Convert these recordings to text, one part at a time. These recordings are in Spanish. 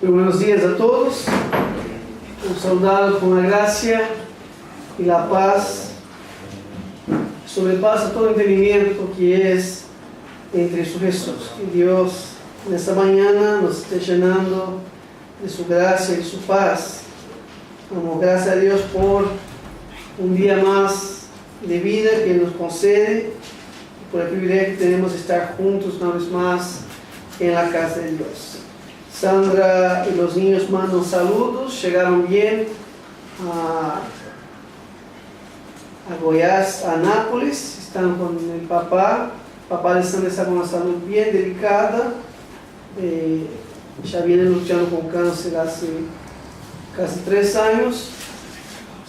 Muy buenos días a todos. Un saludo con la gracia y la paz sobrepasa todo entendimiento que es en Cristo Jesús. Que Dios en esta mañana nos esté llenando de su gracia y su paz. Damos gracias a Dios por un día más de vida que nos concede y por el privilegio que tenemos de estar juntos una vez más en la casa de Dios. Sandra y los niños mandan saludos, llegaron bien a Goiás, a Nápoles, están con el papá. Papá de Sandra está con una salud bien delicada, ya viene luchando con cáncer hace casi 3 años,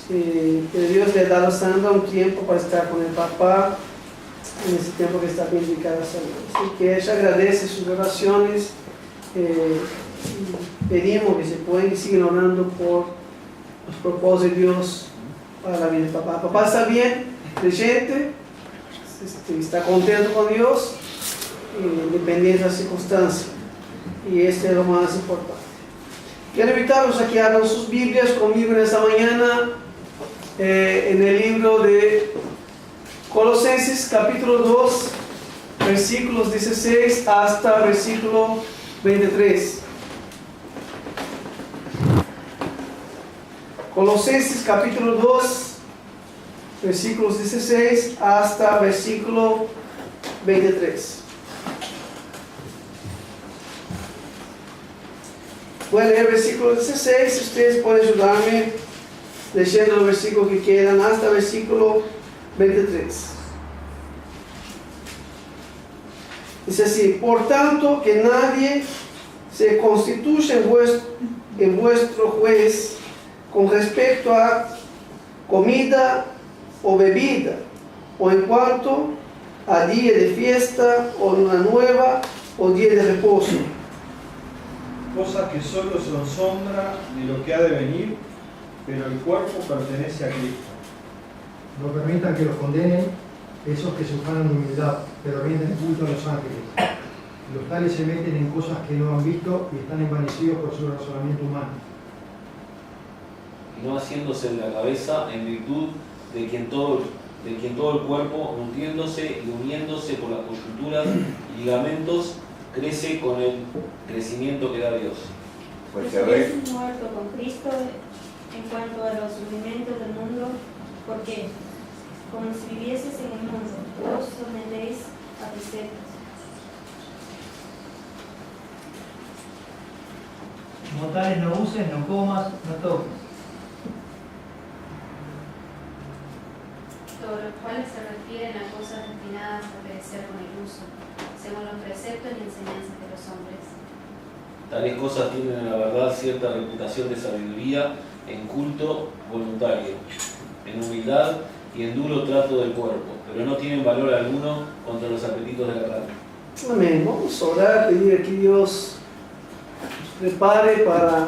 pero Dios le ha dado a Sandra un tiempo para estar con el papá en ese tiempo que está bien delicada a salud. Así que ella agradece sus oraciones. Pedimos que se pueden y siguen orando por los propósitos de Dios para la vida de papá. Papá está bien, creyente, está contento con Dios, independiente de las circunstancias, y este es lo más importante. Quiero invitarlos a que abran sus Biblias conmigo en esta mañana en el libro de Colosenses capítulo 2, versículos 16 hasta versículo 23. Colosenses capítulo 2, versículos 16 hasta versículo 23. Voy a leer el versículo 16, si ustedes pueden ayudarme leyendo los versículos que quedan hasta el versículo 23. Dice así: por tanto, que nadie se constituya en vuestro juez con respecto a comida o bebida, o en cuanto a día de fiesta, o luna nueva, o día de reposo. Cosas que solo son sombra de lo que ha de venir, pero el cuerpo pertenece a Cristo. No permitan que los condenen esos que se ufanan de humildad, pero rinden culto a los ángeles. Los tales se meten en cosas que no han visto y están envanecidos por su razonamiento humano. Y no haciéndose de la cabeza en virtud de quien todo el cuerpo, nutriéndose y uniéndose por las coyunturas y ligamentos, crece con el crecimiento que da Dios. Pues habéis muerto con Cristo en cuanto a los rudimentos del mundo, porque como si vivieses en el mundo, os sometéis a preceptos. Como tales no uses, no comas, no toques. Sobre los cuales se refieren a cosas destinadas a perecer con el uso, según los preceptos y enseñanzas de los hombres. Tales cosas tienen en la verdad cierta reputación de sabiduría en culto voluntario, en humildad y en duro trato del cuerpo, pero no tienen valor alguno contra los apetitos de la carne. Amén. Vamos a orar, pedir a que Dios nos prepare para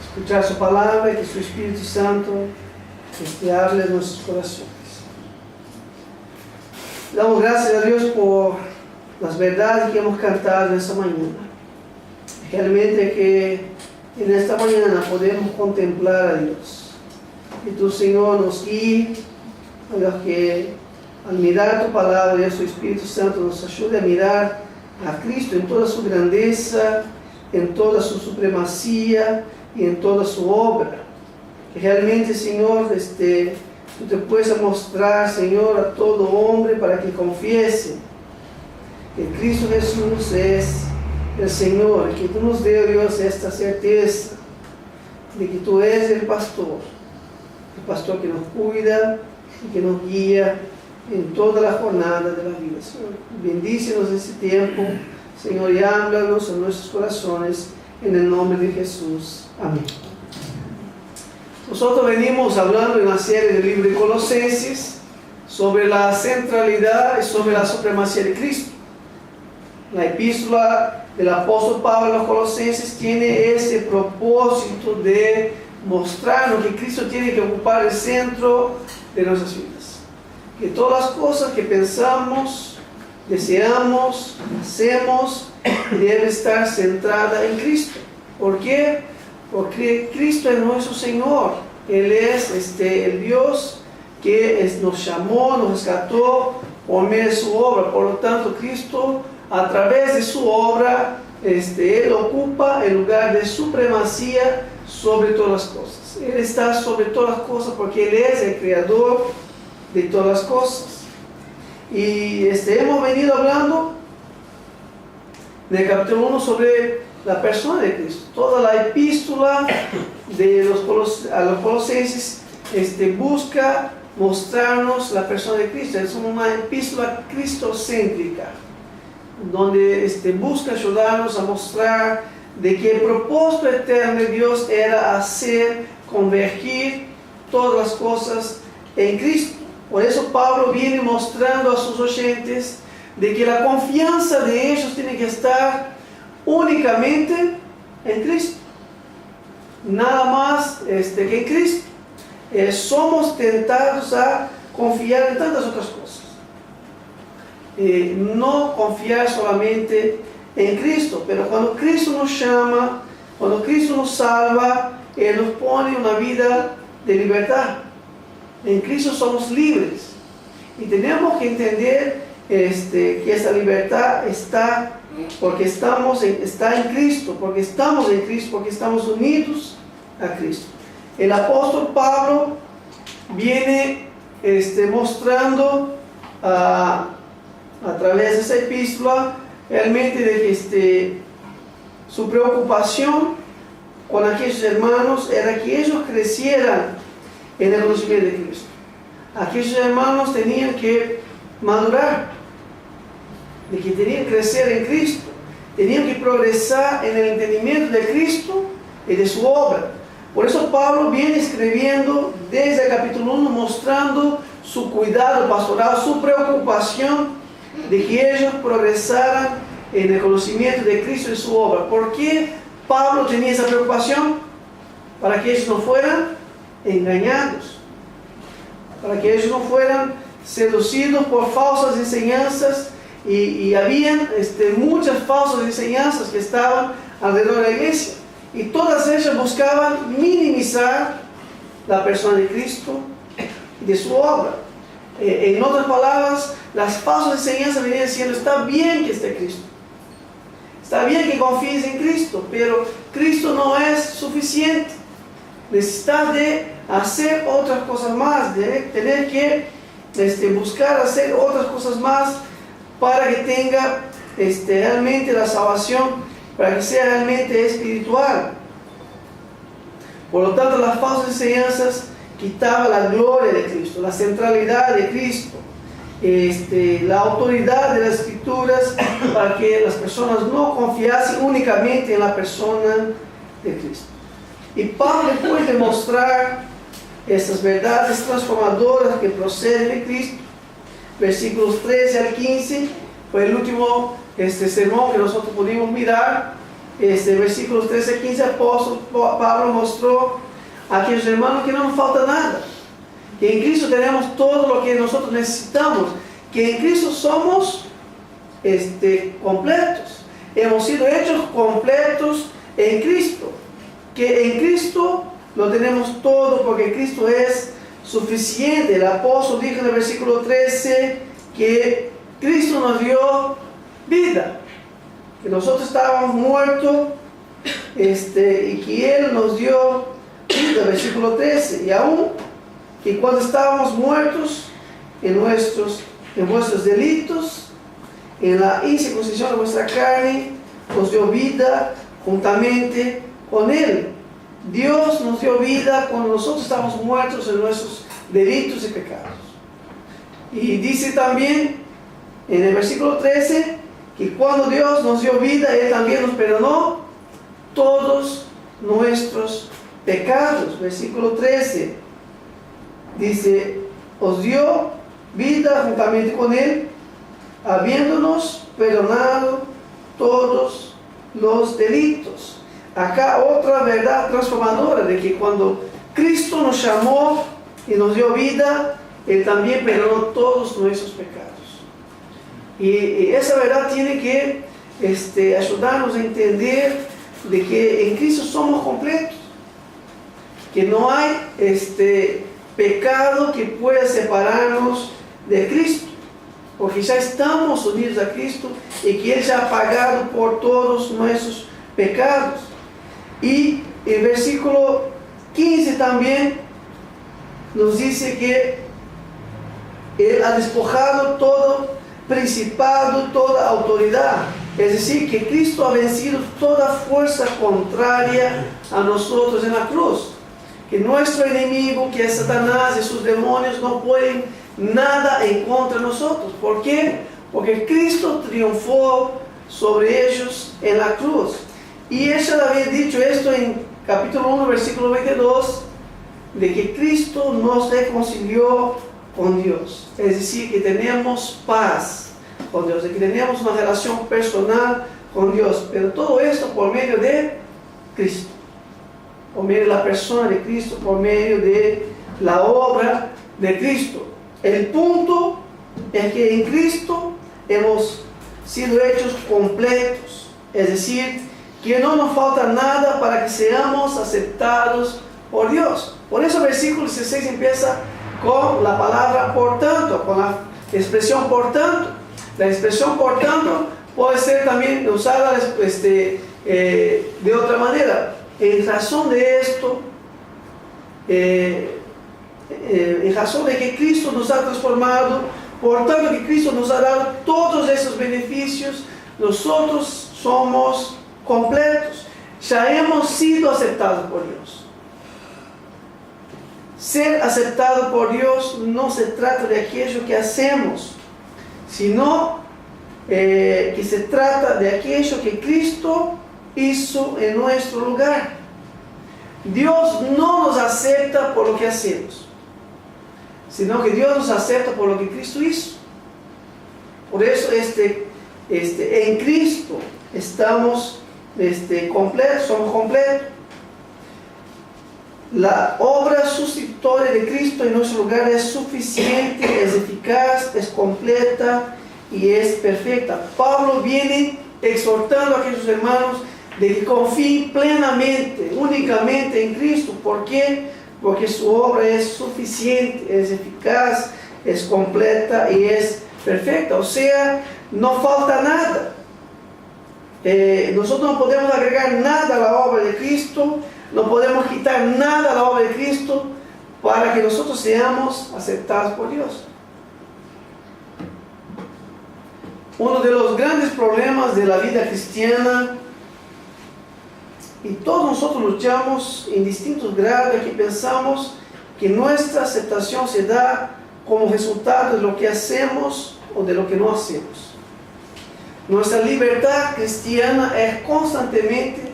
escuchar su palabra y que su Espíritu Santo hable en nuestros corazones. Damos gracias a Dios por las verdades que hemos cantado en esta mañana. Realmente que en esta mañana podemos contemplar a Dios. Que tu Señor nos guíe, a que al mirar tu palabra, Dios, tu Espíritu Santo nos ayude a mirar a Cristo en toda su grandeza, en toda su supremacía y en toda su obra. Que realmente, Señor, tú te puedas mostrar, Señor, a todo hombre para que confiese que Cristo Jesús es el Señor, y que tú nos dé, Dios, esta certeza de que tú eres el pastor que nos cuida y que nos guía en toda la jornada de la vida. Señor, bendícenos en este tiempo, Señor, y háblanos en nuestros corazones, en el nombre de Jesús. Amén. Nosotros venimos hablando en la serie del libro de Colosenses sobre la centralidad y sobre la supremacía de Cristo. La epístola del apóstol Pablo a los Colosenses tiene ese propósito de mostrarnos que Cristo tiene que ocupar el centro de nuestras vidas. Que todas las cosas que pensamos, deseamos, hacemos, debe estar centrada en Cristo. ¿Por qué? Porque Cristo es nuestro Señor. Él es el Dios que nos llamó, nos rescató por medio de su obra. Por lo tanto, Cristo, a través de su obra, Él ocupa el lugar de supremacía sobre todas las cosas. Él está sobre todas las cosas porque Él es el creador de todas las cosas. Y hemos venido hablando en el capítulo 1 sobre la persona de Cristo. Toda la epístola de a los colosenses busca mostrarnos la persona de Cristo. Es una epístola cristocéntrica, donde busca ayudarnos a mostrar de que el propósito eterno de Dios era convergir todas las cosas en Cristo. Por eso Pablo viene mostrando a sus oyentes de que la confianza de ellos tiene que estar únicamente en Cristo, nada más que en Cristo. Somos tentados a confiar en tantas otras cosas, no confiar solamente en Cristo. Pero cuando Cristo nos llama, cuando Cristo nos salva, Él nos pone una vida de libertad. En Cristo somos libres y tenemos que entender que esa libertad está porque está en Cristo, porque estamos en Cristo, porque estamos unidos a Cristo. El apóstol Pablo viene mostrando a través de esa epístola realmente de que su preocupación con aquellos hermanos era que ellos crecieran en el conocimiento de Cristo. Aquellos hermanos tenían que madurar, de que tenían que crecer en Cristo, tenían que progresar en el entendimiento de Cristo y de su obra. Por eso Pablo viene escribiendo desde el capítulo 1 mostrando su cuidado pastoral, su preocupación de que ellos progresaran en el conocimiento de Cristo y su obra. ¿Por qué Pablo tenía esa preocupación? Para que ellos no fueran engañados, para que ellos no fueran seducidos por falsas enseñanzas, y habían muchas falsas enseñanzas que estaban alrededor de la iglesia, y todas ellas buscaban minimizar la persona de Cristo y de su obra. En otras palabras, las falsas enseñanzas venían diciendo: está bien que esté Cristo, está bien que confíes en Cristo, pero Cristo no es suficiente. Necesitas de hacer otras cosas más, de tener que buscar hacer otras cosas más para que tenga realmente la salvación, para que sea realmente espiritual. Por lo tanto, las falsas enseñanzas quitaban la gloria de Cristo, la centralidad de Cristo, la autoridad de las Escrituras, para que las personas no confiasen únicamente en la persona de Cristo. Y Pablo, después de mostrar estas verdades transformadoras que proceden de Cristo, versículos 13 al 15, fue el último sermón que nosotros pudimos mirar. Versículos 13 al 15, apóstol Pablo mostró a aquellos hermanos que no nos falta nada, que en Cristo tenemos todo lo que nosotros necesitamos, que en Cristo somos completos, hemos sido hechos completos en Cristo, que en Cristo lo tenemos todo porque Cristo es suficiente. El apóstol dijo en el versículo 13 que Cristo nos dio vida, que nosotros estábamos muertos y que Él nos dio vida, versículo 13, y aún que cuando estábamos muertos en vuestros delitos, en la incircuncisión de vuestra carne, nos dio vida juntamente con Él. Dios nos dio vida cuando nosotros estábamos muertos en nuestros delitos y pecados. Y dice también en el versículo 13 que cuando Dios nos dio vida, Él también nos perdonó todos nuestros pecados. Versículo 13 dice: os dio vida juntamente con Él, habiéndonos perdonado todos los delitos. Acá otra verdad transformadora de que cuando Cristo nos llamó y nos dio vida, Él también perdonó todos nuestros pecados. Y esa verdad tiene que ayudarnos a entender de que en Cristo somos completos, que no hay pecado que pueda separarnos de Cristo, porque ya estamos unidos a Cristo y que Él ya ha pagado por todos nuestros pecados. Y el versículo 15 también nos dice que Él ha despojado todo principado, toda autoridad. Es decir, que Cristo ha vencido toda fuerza contraria a nosotros en la cruz. Que nuestro enemigo, que es Satanás y sus demonios, no pueden nada en contra de nosotros. ¿Por qué? Porque Cristo triunfó sobre ellos en la cruz. Y ella había dicho esto en capítulo 1, versículo 22, de que Cristo nos reconcilió con Dios. Es decir, que tenemos paz con Dios, de que tenemos una relación personal con Dios. Pero todo esto por medio de Cristo, por medio de la persona de Cristo, por medio de la obra de Cristo. El punto es que en Cristo hemos sido hechos completos, es decir, que no nos falta nada para que seamos aceptados por Dios. Por eso el versículo 16 empieza con la palabra por tanto, con la expresión por tanto. La expresión por tanto puede ser también usada de otra manera. En razón de esto, en razón de que Cristo nos ha transformado, por tanto que Cristo nos ha dado todos esos beneficios, nosotros somos completos. Ya hemos sido aceptados por Dios. Ser aceptado por Dios no se trata de aquello que hacemos, sino que se trata de aquello que Cristo hizo en nuestro lugar. Dios no nos acepta por lo que hacemos, sino que Dios nos acepta por lo que Cristo hizo. Por eso en Cristo estamos completos, somos completos. La obra sustitutoria de Cristo en nuestro lugar es suficiente, es eficaz, es completa y es perfecta. Pablo viene exhortando a aquellos hermanos de que confíen plenamente, únicamente en Cristo. ¿Por qué? Porque su obra es suficiente, es eficaz, es completa y es perfecta. O sea, no falta nada. Nosotros no podemos agregar nada a la obra de Cristo, no podemos quitar nada a la obra de Cristo para que nosotros seamos aceptados por Dios. Uno de los grandes problemas de la vida cristiana, y todos nosotros luchamos en distintos grados, que pensamos que nuestra aceptación se da como resultado de lo que hacemos o de lo que no hacemos. Nuestra libertad cristiana es constantemente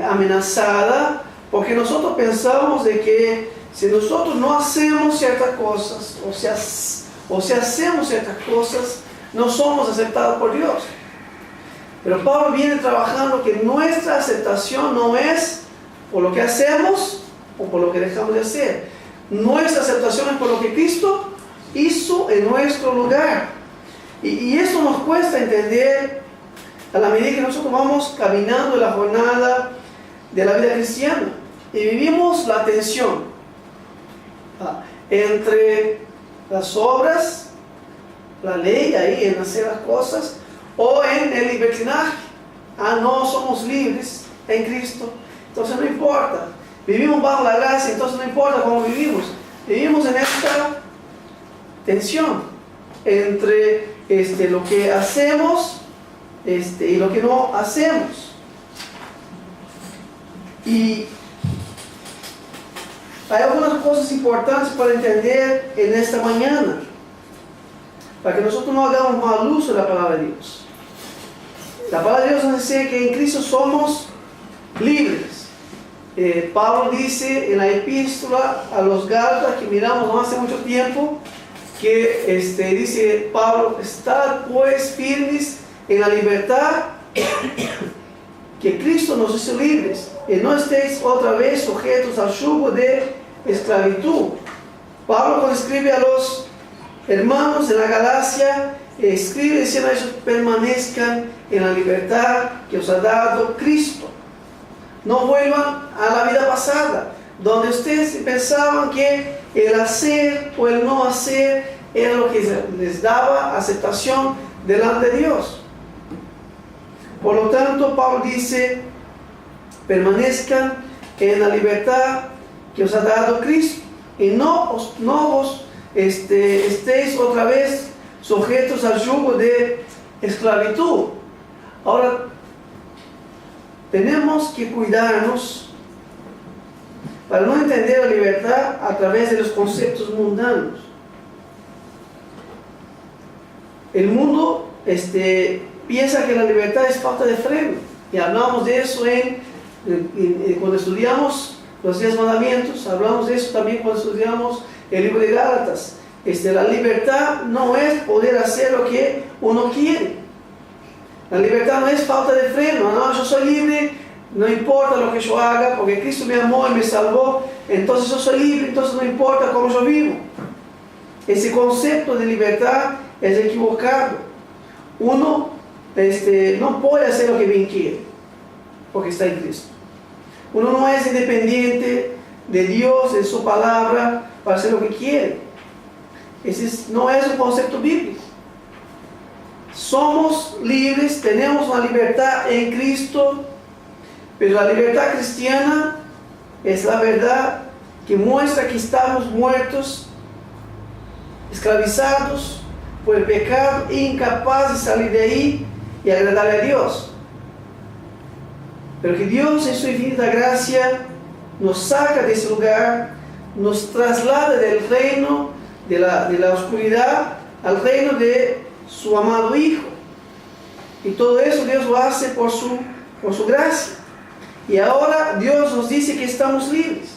amenazada, porque nosotros pensamos de que si nosotros no hacemos ciertas cosas, o si hacemos ciertas cosas, no somos aceptados por Dios. Pero Pablo viene trabajando que nuestra aceptación no es por lo que hacemos o por lo que dejamos de hacer. Nuestra aceptación es por lo que Cristo hizo en nuestro lugar. Y eso nos cuesta entender a la medida que nosotros vamos caminando en la jornada de la vida cristiana. Y vivimos la tensión entre las obras, la ley ahí en hacer las cosas, o en el libertinaje. No somos libres en Cristo, entonces no importa. Vivimos bajo la gracia, entonces no importa cómo vivimos. Vivimos en esta tensión entre lo que hacemos y lo que no hacemos. Y hay algunas cosas importantes para entender en esta mañana, para que nosotros no hagamos mal uso de la palabra de Dios. La palabra de Dios nos dice que en Cristo somos libres. Pablo dice en la epístola a los Gálatas, que miramos no hace mucho tiempo, que dice Pablo: estad pues firmes en la libertad que Cristo nos hizo libres, y no estéis otra vez sujetos al yugo de esclavitud. Pablo, cuando escribe a los hermanos de la Galacia, escribe diciendo a ellos: permanezcan en la libertad que os ha dado Cristo. No vuelvan a la vida pasada, donde ustedes pensaban que el hacer o el no hacer era lo que les daba aceptación delante de Dios. Por lo tanto, Pablo dice: permanezcan en la libertad que os ha dado Cristo, y no os estéis otra vez sujetos al yugo de esclavitud. Ahora, tenemos que cuidarnos para no entender la libertad a través de los conceptos mundanos. El mundo piensa que la libertad es falta de freno, y hablamos de eso cuando estudiamos los 10 mandamientos. Hablamos de eso también cuando estudiamos el libro de Gálatas. La libertad no es poder hacer lo que uno quiere. La libertad no es falta de freno. No, yo soy libre, no importa lo que yo haga, porque Cristo me amó y me salvó, entonces yo soy libre, entonces no importa cómo yo vivo. Ese concepto de libertad es equivocado. Uno no puede hacer lo que bien quiere, porque está en Cristo. Uno no es independiente de Dios, de su palabra, para hacer lo que quiere. Ese no es un concepto bíblico. Somos libres, tenemos una libertad en Cristo, pero la libertad cristiana es la verdad que muestra que estamos muertos, esclavizados por el pecado, incapaces de salir de ahí y agradarle a Dios. Pero que Dios en su infinita gracia nos saca de ese lugar, nos traslada del reino de la oscuridad al reino de su amado Hijo. Y todo eso Dios lo hace por su gracia. Y ahora Dios nos dice que estamos libres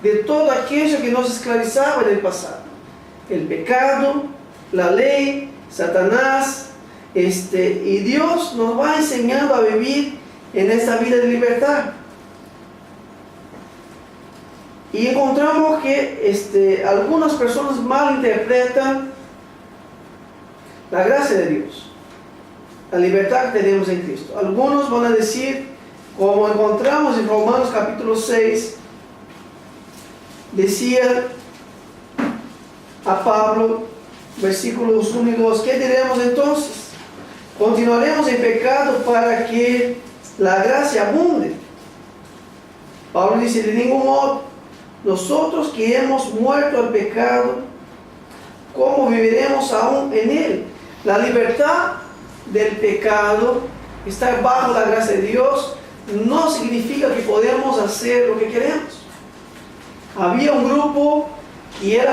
de todo aquello que nos esclavizaba en el pasado: el pecado, la ley, Satanás, y Dios nos va enseñando a vivir en esta vida de libertad. Y encontramos que algunas personas malinterpretan la gracia de Dios, la libertad que tenemos en Cristo. Algunos van a decir, como encontramos en Romanos capítulo 6, decía a Pablo, versículos 1 y 2: ¿qué diremos entonces? ¿Continuaremos en pecado para que la gracia abunde? Pablo dice: de ningún modo. Nosotros que hemos muerto al pecado, ¿cómo viviremos aún en él? La libertad del pecado, estar bajo la gracia de Dios, no significa que podemos hacer lo que queremos. Había un grupo que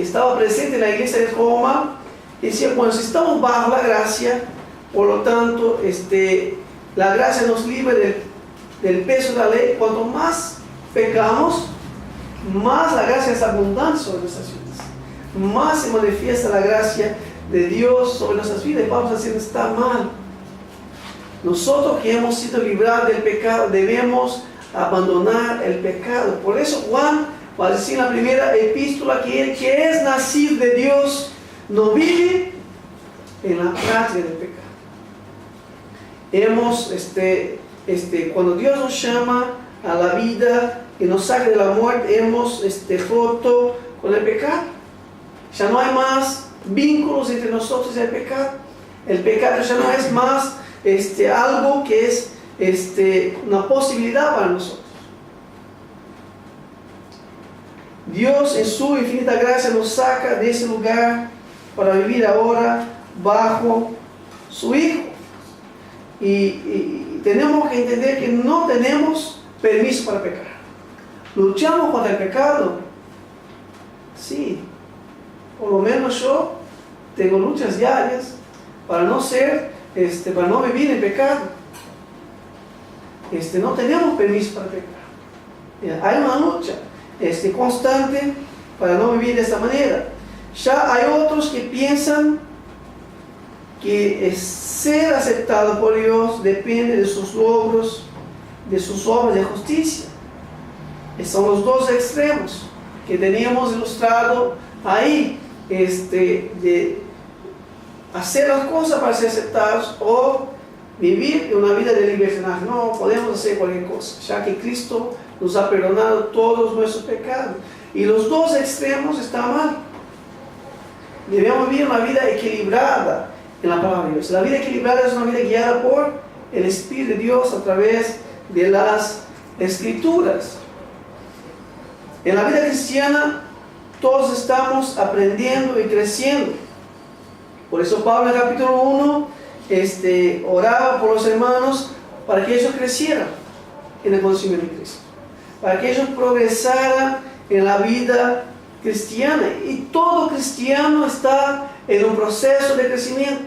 estaba presente en la iglesia de Roma, y decía: bueno, si estamos bajo la gracia, por lo tanto la gracia nos libra del peso de la ley. Cuanto más pecamos, más la gracia es abundante sobre nuestras vidas, más se manifiesta la gracia de Dios sobre nuestras vidas. Y vamos a decir: está mal. Nosotros que hemos sido librados del pecado debemos abandonar el pecado. Por eso Juan va a decir en la primera epístola que el que es nacido de Dios no vive en la práctica del pecado. Cuando Dios nos llama a la vida y nos saca de la muerte, hemos roto con el pecado. Ya no hay más vínculos entre nosotros y el pecado. El pecado ya no es más algo que es una posibilidad para nosotros. Dios en su infinita gracia nos saca de ese lugar para vivir ahora bajo su Hijo. Y tenemos que entender que no tenemos permiso para pecar. ¿Luchamos contra el pecado? Sí. Por lo menos yo tengo luchas diarias para no vivir en pecado. No tenemos permiso para pecar. Hay una lucha constante para no vivir de esta manera. Ya hay otros que piensan que ser aceptado por Dios depende de sus logros, de sus obras de justicia. Son los dos extremos que teníamos ilustrado ahí, hacer las cosas para ser aceptados o vivir una vida de libertinaje. No podemos hacer cualquier cosa, ya que Cristo nos ha perdonado todos nuestros pecados. Y los dos extremos están mal. Debemos vivir una vida equilibrada en la palabra de Dios. La vida equilibrada es una vida guiada por el Espíritu de Dios a través de las Escrituras. En la vida cristiana todos estamos aprendiendo y creciendo. Por eso Pablo en el capítulo 1 oraba por los hermanos para que ellos crecieran en el conocimiento de Cristo, para que ellos progresaran en la vida cristiana. Y todo cristiano está en un proceso de crecimiento.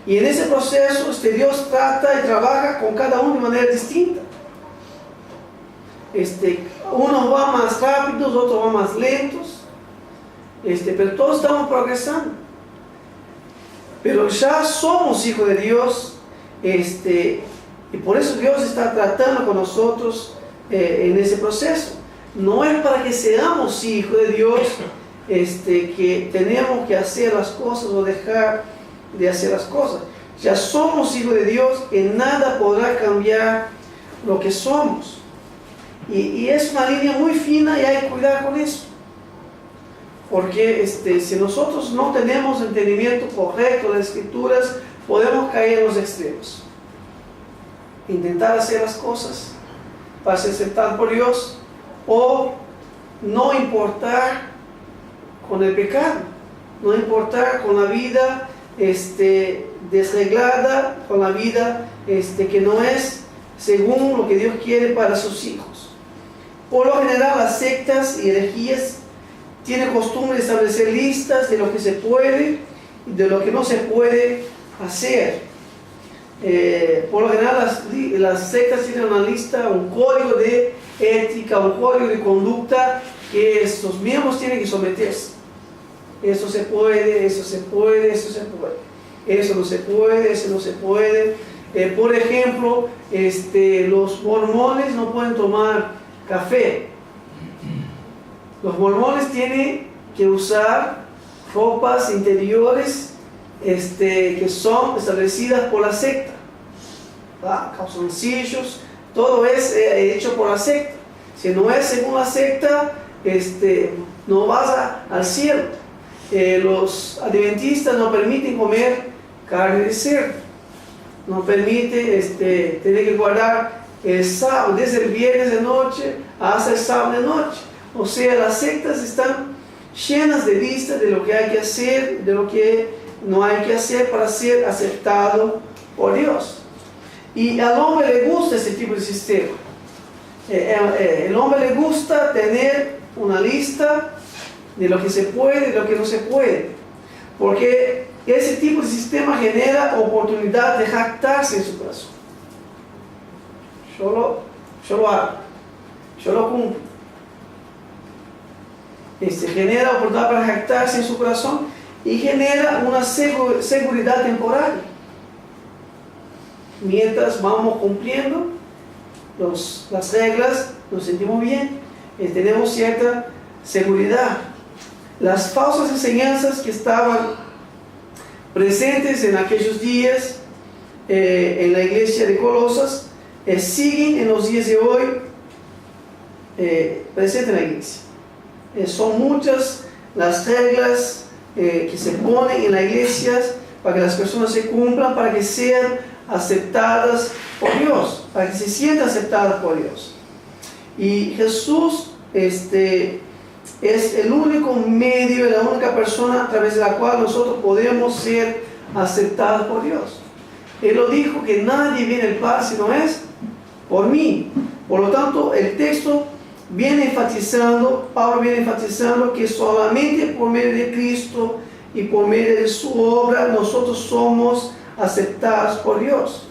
Y en ese proceso Dios trata y trabaja con cada uno de manera distinta. Unos van más rápidos, otros van más lentos, pero todos estamos progresando. Pero ya somos hijos de Dios, y por eso Dios está tratando con nosotros en ese proceso. No es para que seamos hijos de Dios que tenemos que hacer las cosas o dejar de hacer las cosas. Ya somos hijos de Dios, y nada podrá cambiar lo que somos. Y es una línea muy fina y hay que cuidar con eso. Porque si nosotros no tenemos entendimiento correcto de las Escrituras, podemos caer en los extremos. Intentar hacer las cosas para ser aceptados por Dios, o no importar con el pecado, no importar con la vida desreglada, con la vida que no es según lo que Dios quiere para sus hijos. Por lo general, las sectas y herejías tienen costumbre de establecer listas de lo que se puede y de lo que no se puede hacer. Por lo general, las sectas tienen una lista, un código de ética, un código de conducta que sus miembros tienen que someterse. Eso se puede, eso se puede, eso se puede. Eso no se puede, eso no se puede. Por ejemplo, los mormones no pueden tomar café. Los mormones tienen que usar ropas interiores que son establecidas por la secta. Calzoncillos, todo es hecho por la secta. Si no es según la secta, no vas al cielo. Los adventistas no permiten comer carne de cerdo. No permite tener que guardar el sábado, desde el viernes de noche hasta el sábado de noche. O sea, las sectas están llenas de listas de lo que hay que hacer, de lo que no hay que hacer para ser aceptado por Dios. Y al hombre le gusta ese tipo de sistema. El hombre le gusta tener una lista de lo que se puede y de lo que no se puede. Porque ese tipo de sistema genera oportunidad de jactarse en su corazón. Yo lo hago, yo lo cumplo. Genera oportunidad para jactarse en su corazón y genera una seguridad temporal. Mientras vamos cumpliendo las reglas, nos sentimos bien, tenemos cierta seguridad. Las falsas enseñanzas que estaban presentes en aquellos días en la iglesia de Colosas siguen en los días de hoy presentes en la iglesia. Son muchas las reglas que se ponen en la iglesia para que las personas se cumplan, para que sean aceptadas por Dios, para que se sientan aceptadas por Dios. Y Jesús es el único medio, la única persona a través de la cual nosotros podemos ser aceptados por Dios. Él lo dijo, que nadie viene al Padre si no es por mí. Por lo tanto, el texto Pablo viene enfatizando que solamente por medio de Cristo y por medio de su obra nosotros somos aceptados por Dios.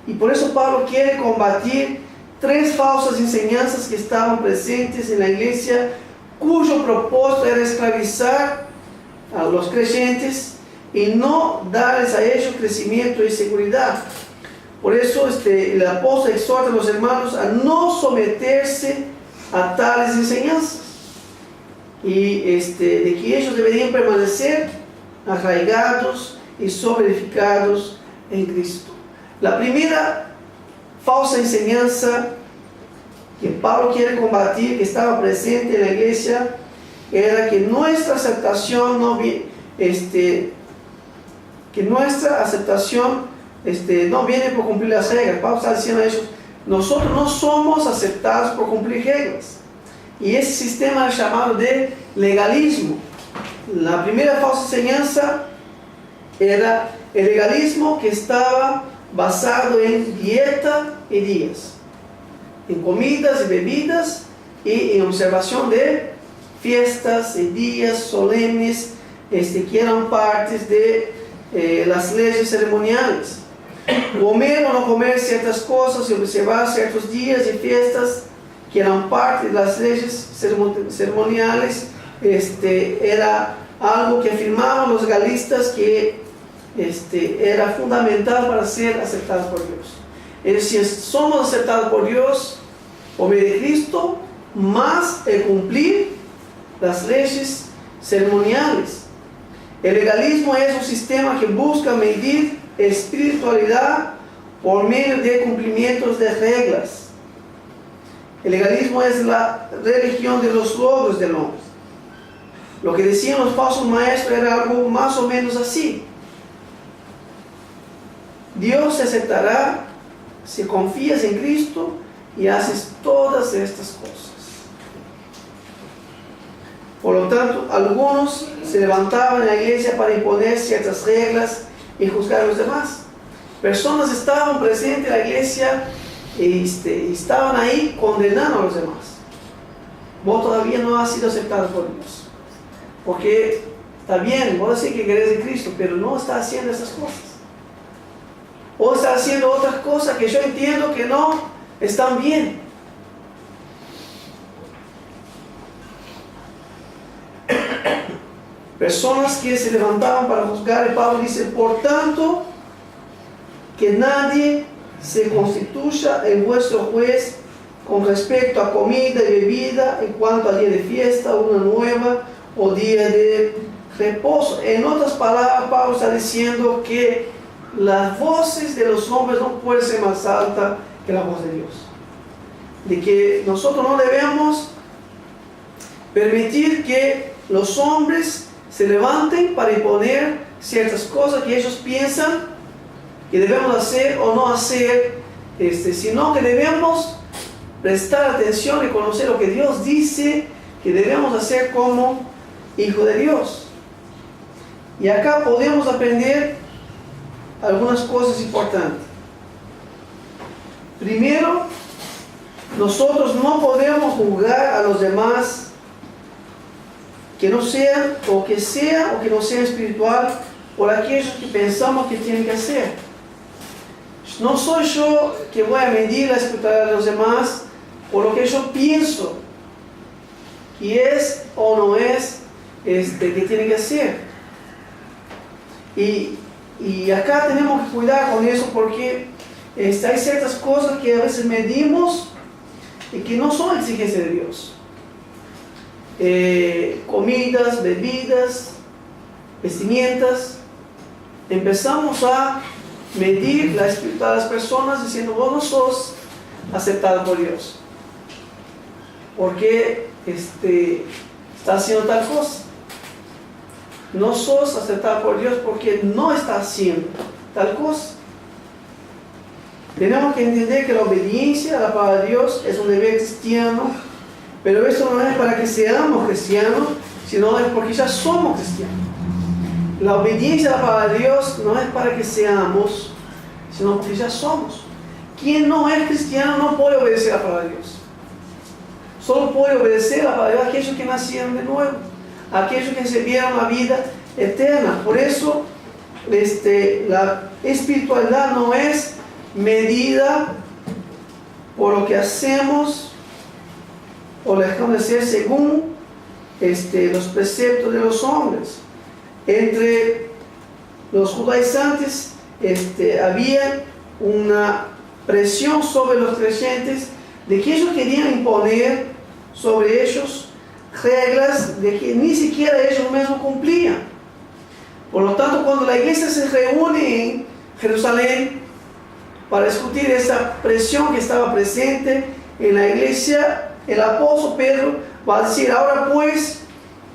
Y por eso Pablo quiere combatir 3 falsas enseñanzas que estaban presentes en la iglesia, cuyo propósito era esclavizar a los creyentes y no darles a ellos crecimiento y seguridad. Por eso el apóstol exhorta a los hermanos a no someterse a tales enseñanzas, y de que ellos deberían permanecer arraigados y solidificados en Cristo. La primera falsa enseñanza que Pablo quiere combatir, que estaba presente en la iglesia, era que nuestra aceptación no viene por cumplir las reglas. Pablo está diciendo a ellos: nosotros no somos aceptados por cumplir reglas. Y ese sistema es llamado de legalismo. La primera falsa enseñanza era el legalismo, que estaba basado en dieta y días, en comidas y bebidas y en observación de fiestas y días solemnes que eran partes de las leyes ceremoniales. Comer o no comer ciertas cosas y observar ciertos días y fiestas que eran parte de las leyes ceremoniales era algo que afirmaban los legalistas que era fundamental para ser aceptados por Dios. Es decir, somos aceptados por Dios por medio de Cristo, más el cumplir las leyes ceremoniales. El legalismo es un sistema que busca medir espiritualidad por medio de cumplimientos de reglas. El legalismo es la religión de los logros del hombre. Lo que decían los falsos maestros era algo más o menos así: Dios te aceptará si confías en Cristo y haces todas estas cosas. Por lo tanto, algunos se levantaban en la iglesia para imponer ciertas reglas y juzgar a los demás. Personas estaban presentes en la iglesia y estaban ahí condenando a los demás. Vos todavía no has sido aceptado por Dios, porque está bien, vos decís que querés de Cristo, pero no estás haciendo esas cosas. O estás haciendo otras cosas que yo entiendo que no están bien. Personas que se levantaban para juzgar, y Pablo dice: por tanto, que nadie se constituya en vuestro juez con respecto a comida y bebida, en cuanto a día de fiesta, una nueva, o día de reposo. En otras palabras, Pablo está diciendo que las voces de los hombres no pueden ser más altas que la voz de Dios. De que nosotros no debemos permitir que los hombres se levanten para imponer ciertas cosas que ellos piensan que debemos hacer o no hacer, sino que debemos prestar atención y conocer lo que Dios dice que debemos hacer como hijo de Dios. Y acá podemos aprender algunas cosas importantes. Primero, nosotros no podemos juzgar a los demás que no sean o que no sean espiritual por aquellos que pensamos que tienen que hacer. No soy yo que voy a medir la espiritualidad de los demás por lo que yo pienso que es o no es que tienen que hacer. Y acá tenemos que cuidar con eso, porque hay ciertas cosas que a veces medimos y que no son exigencias de Dios. Comidas, bebidas, vestimentas. Empezamos a medir la espiritualidad de las personas diciendo: vos no sos aceptado por Dios porque estás haciendo tal cosa. No sos aceptado por Dios porque no estás haciendo tal cosa. Tenemos que entender que la obediencia a la palabra de Dios es un deber cristiano, pero eso no es para que seamos cristianos, sino es porque ya somos cristianos. La obediencia a la palabra de Dios no es para que seamos, sino porque ya somos. Quien no es cristiano no puede obedecer a la palabra de Dios. Solo puede obedecer a la palabra de Dios aquellos que nacieron de nuevo, aquellos que recibieron la vida eterna. Por eso la espiritualidad no es medida por lo que hacemos o dejamos de hacer según los preceptos de los hombres. Entre los judaizantes había una presión sobre los creyentes de que ellos querían imponer sobre ellos reglas de que ni siquiera ellos mismos cumplían. Por lo tanto, cuando la iglesia se reúne en Jerusalén para discutir esa presión que estaba presente en la iglesia, el apóstol Pedro va a decir: ahora pues,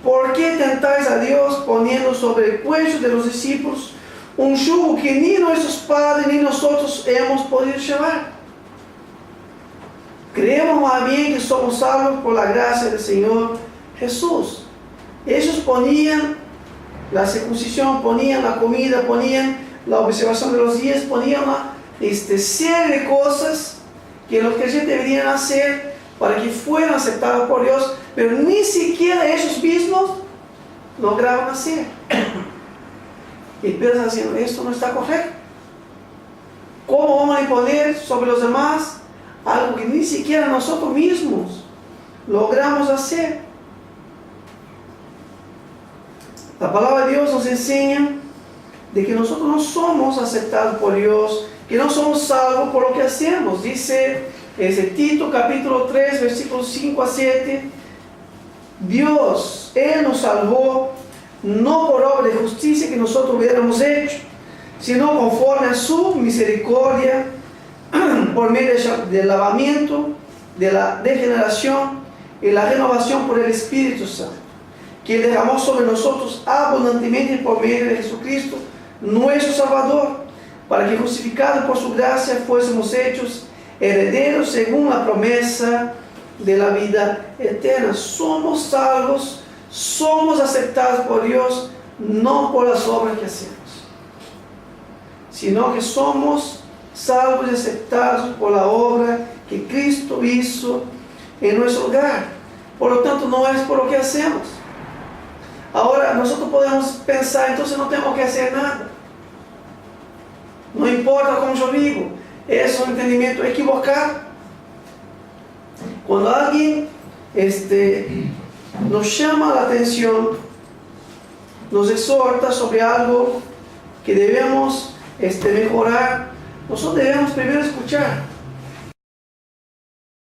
¿por qué tentáis a Dios poniendo sobre el cuello de los discípulos un yugo que ni nuestros padres ni nosotros hemos podido llevar? Creemos más bien que somos salvos por la gracia del Señor Jesús. Ellos ponían la circuncisión, ponían la comida, ponían la observación de los días, ponían una serie de cosas que los creyentes deberían hacer para que fueran aceptados por Dios, pero ni siquiera ellos mismos lograban hacer. Y Pedro está diciendo: esto no está correcto. ¿Cómo vamos a imponer sobre los demás algo que ni siquiera nosotros mismos logramos hacer? La palabra de Dios nos enseña de que nosotros no somos aceptados por Dios, que no somos salvos por lo que hacemos. Dice Tito capítulo 3, versículos 5 a 7, Dios, Él nos salvó no por obra de justicia que nosotros hubiéramos hecho, sino conforme a su misericordia, por medio del lavamiento, de la degeneración y la renovación por el Espíritu Santo, que derramó sobre nosotros abundantemente por medio de Jesucristo, nuestro Salvador, para que justificados por su gracia fuésemos hechos herederos según la promesa de la vida eterna. Somos salvos, somos aceptados por Dios, no por las obras que hacemos, sino que somos salvos y aceptados por la obra que Cristo hizo en nuestro lugar. Por lo tanto, no es por lo que hacemos. Ahora, nosotros podemos pensar: entonces no tengo que hacer nada, no importa cómo yo vivo. Es un entendimiento equivocado. Cuando alguien nos llama la atención, nos exhorta sobre algo que debemos mejorar, nosotros debemos primero escuchar.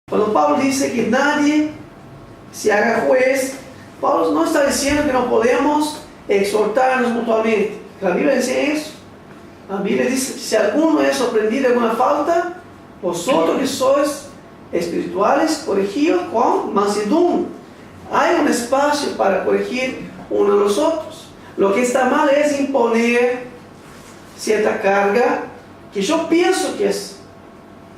Cuando Pablo dice que nadie se haga juez, Pablo no está diciendo que no podemos exhortarnos mutuamente. La Biblia dice eso. La Biblia dice: si alguno es sorprendido de alguna falta, vosotros que sois espirituales, corregidos con mansedumbre. Hay un espacio para corregir uno de los otros. Lo que está mal es imponer cierta carga que yo pienso que es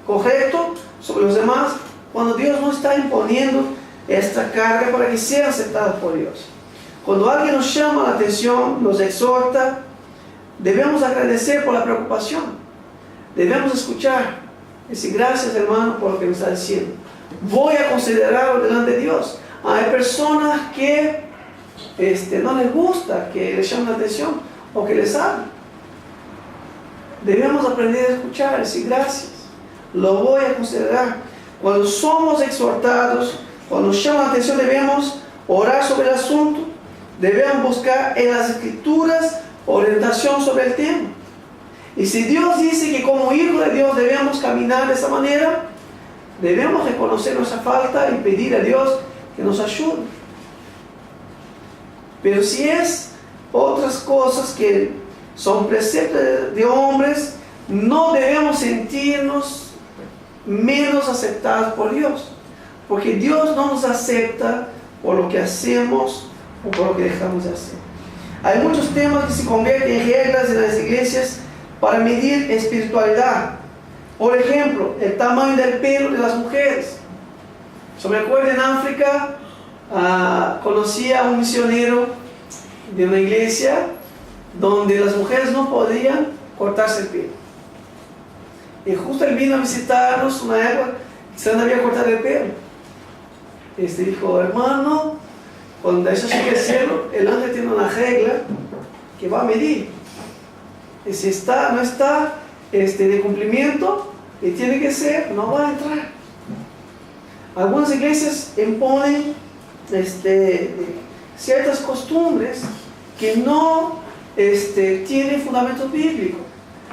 correcto sobre los demás, cuando Dios no está imponiendo esta carga para que sean aceptados por Dios. Cuando alguien nos llama la atención, nos exhorta, debemos agradecer por la preocupación, debemos escuchar, decir: gracias, hermano, por lo que me está diciendo, voy a considerarlo delante de Dios. Hay personas que no les gusta que les llamen la atención o que les hablen. Debemos aprender a escuchar, decir: gracias, lo voy a considerar. Cuando somos exhortados, cuando nos llaman la atención, debemos orar sobre el asunto, debemos buscar en las Escrituras orientación sobre el tema. Y si Dios dice que como hijos de Dios debemos caminar de esa manera, debemos reconocer nuestra falta y pedir a Dios que nos ayude. Pero si es otras cosas que son preceptos de hombres, no debemos sentirnos menos aceptados por Dios, porque Dios no nos acepta por lo que hacemos o por lo que dejamos de hacer. Hay muchos temas que se convierten en reglas en las iglesias para medir espiritualidad. Por ejemplo, el tamaño del pelo de las mujeres. Yo me acuerdo en África, conocí a un misionero de una iglesia donde las mujeres no podían cortarse el pelo. Y justo él vino a visitarnos una época que se debía cortar el pelo. Dijo: hermano, cuando eso sigue cielo, el ángel tiene una regla que va a medir. Y si está, no está de cumplimiento, y tiene que ser, no va a entrar. Algunas iglesias imponen ciertas costumbres que no tienen fundamento bíblico.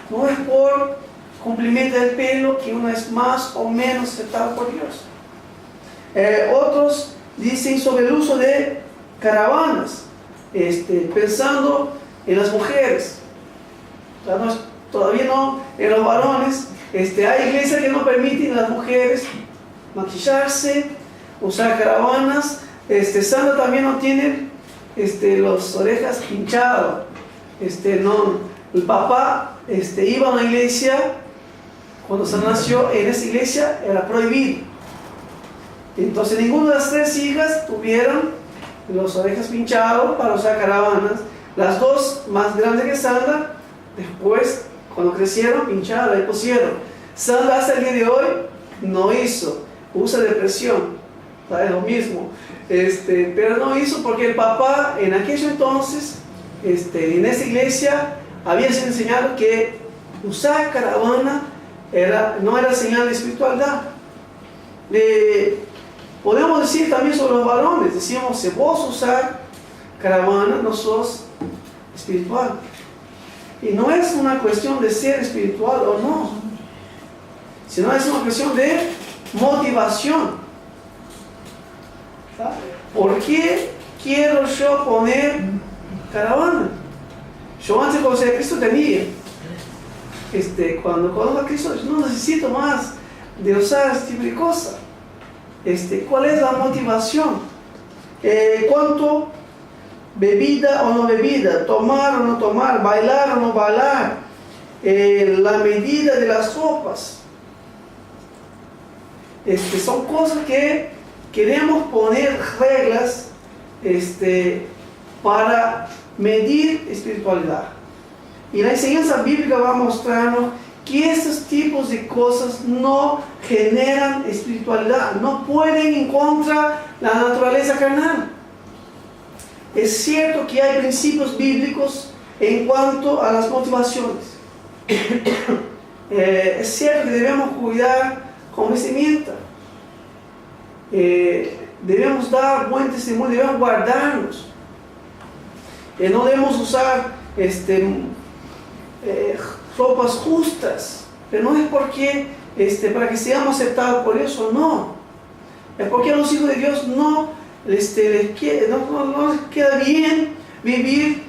No es por cumplimiento del pelo que uno es más o menos aceptado por Dios. Otros dicen sobre el uso de caravanas, pensando en las mujeres. Todavía no en los varones. Hay iglesias que no permiten a las mujeres maquillarse, usar caravanas. Sandra también no tiene las orejas pinchadas. El papá iba a una iglesia, cuando Sandra nació, en esa iglesia era prohibido. Entonces ninguna de las 3 hijas tuvieron las orejas pinchadas para usar caravanas. Las 2 más grandes que Sandra, después cuando crecieron, pinchadas y pusieron. Sandra hasta el día de hoy no hizo, usa depresión, es lo mismo. Pero no hizo porque el papá en aquel entonces, en esa iglesia, había sido enseñado que usar caravana no era señal de espiritualidad. Podemos decir también sobre los varones, decíamos, si vos usar caravana, no sos espiritual. Y no es una cuestión de ser espiritual o no, sino es una cuestión de motivación. ¿Por qué quiero yo poner caravana? Yo antes de conocer a Cristo tenía. Cuando conozco a Cristo, yo no necesito más de usar este tipo de cosas. ¿Cuál es la motivación? ¿Cuánto bebida o no bebida? ¿Tomar o no tomar? ¿Bailar o no bailar? La medida de las ropas. Son cosas que queremos poner reglas para medir espiritualidad. Y la enseñanza bíblica va a mostrarnos que estos tipos de cosas no generan espiritualidad, no pueden en contra la naturaleza carnal. Es cierto que hay principios bíblicos en cuanto a las motivaciones. Es cierto que debemos cuidar con vestimenta. Debemos dar buen testimonio, debemos guardarnos. No debemos usar ropas justas, pero no es porque para que seamos aceptados por eso, no. Es porque a los hijos de Dios no les queda bien vivir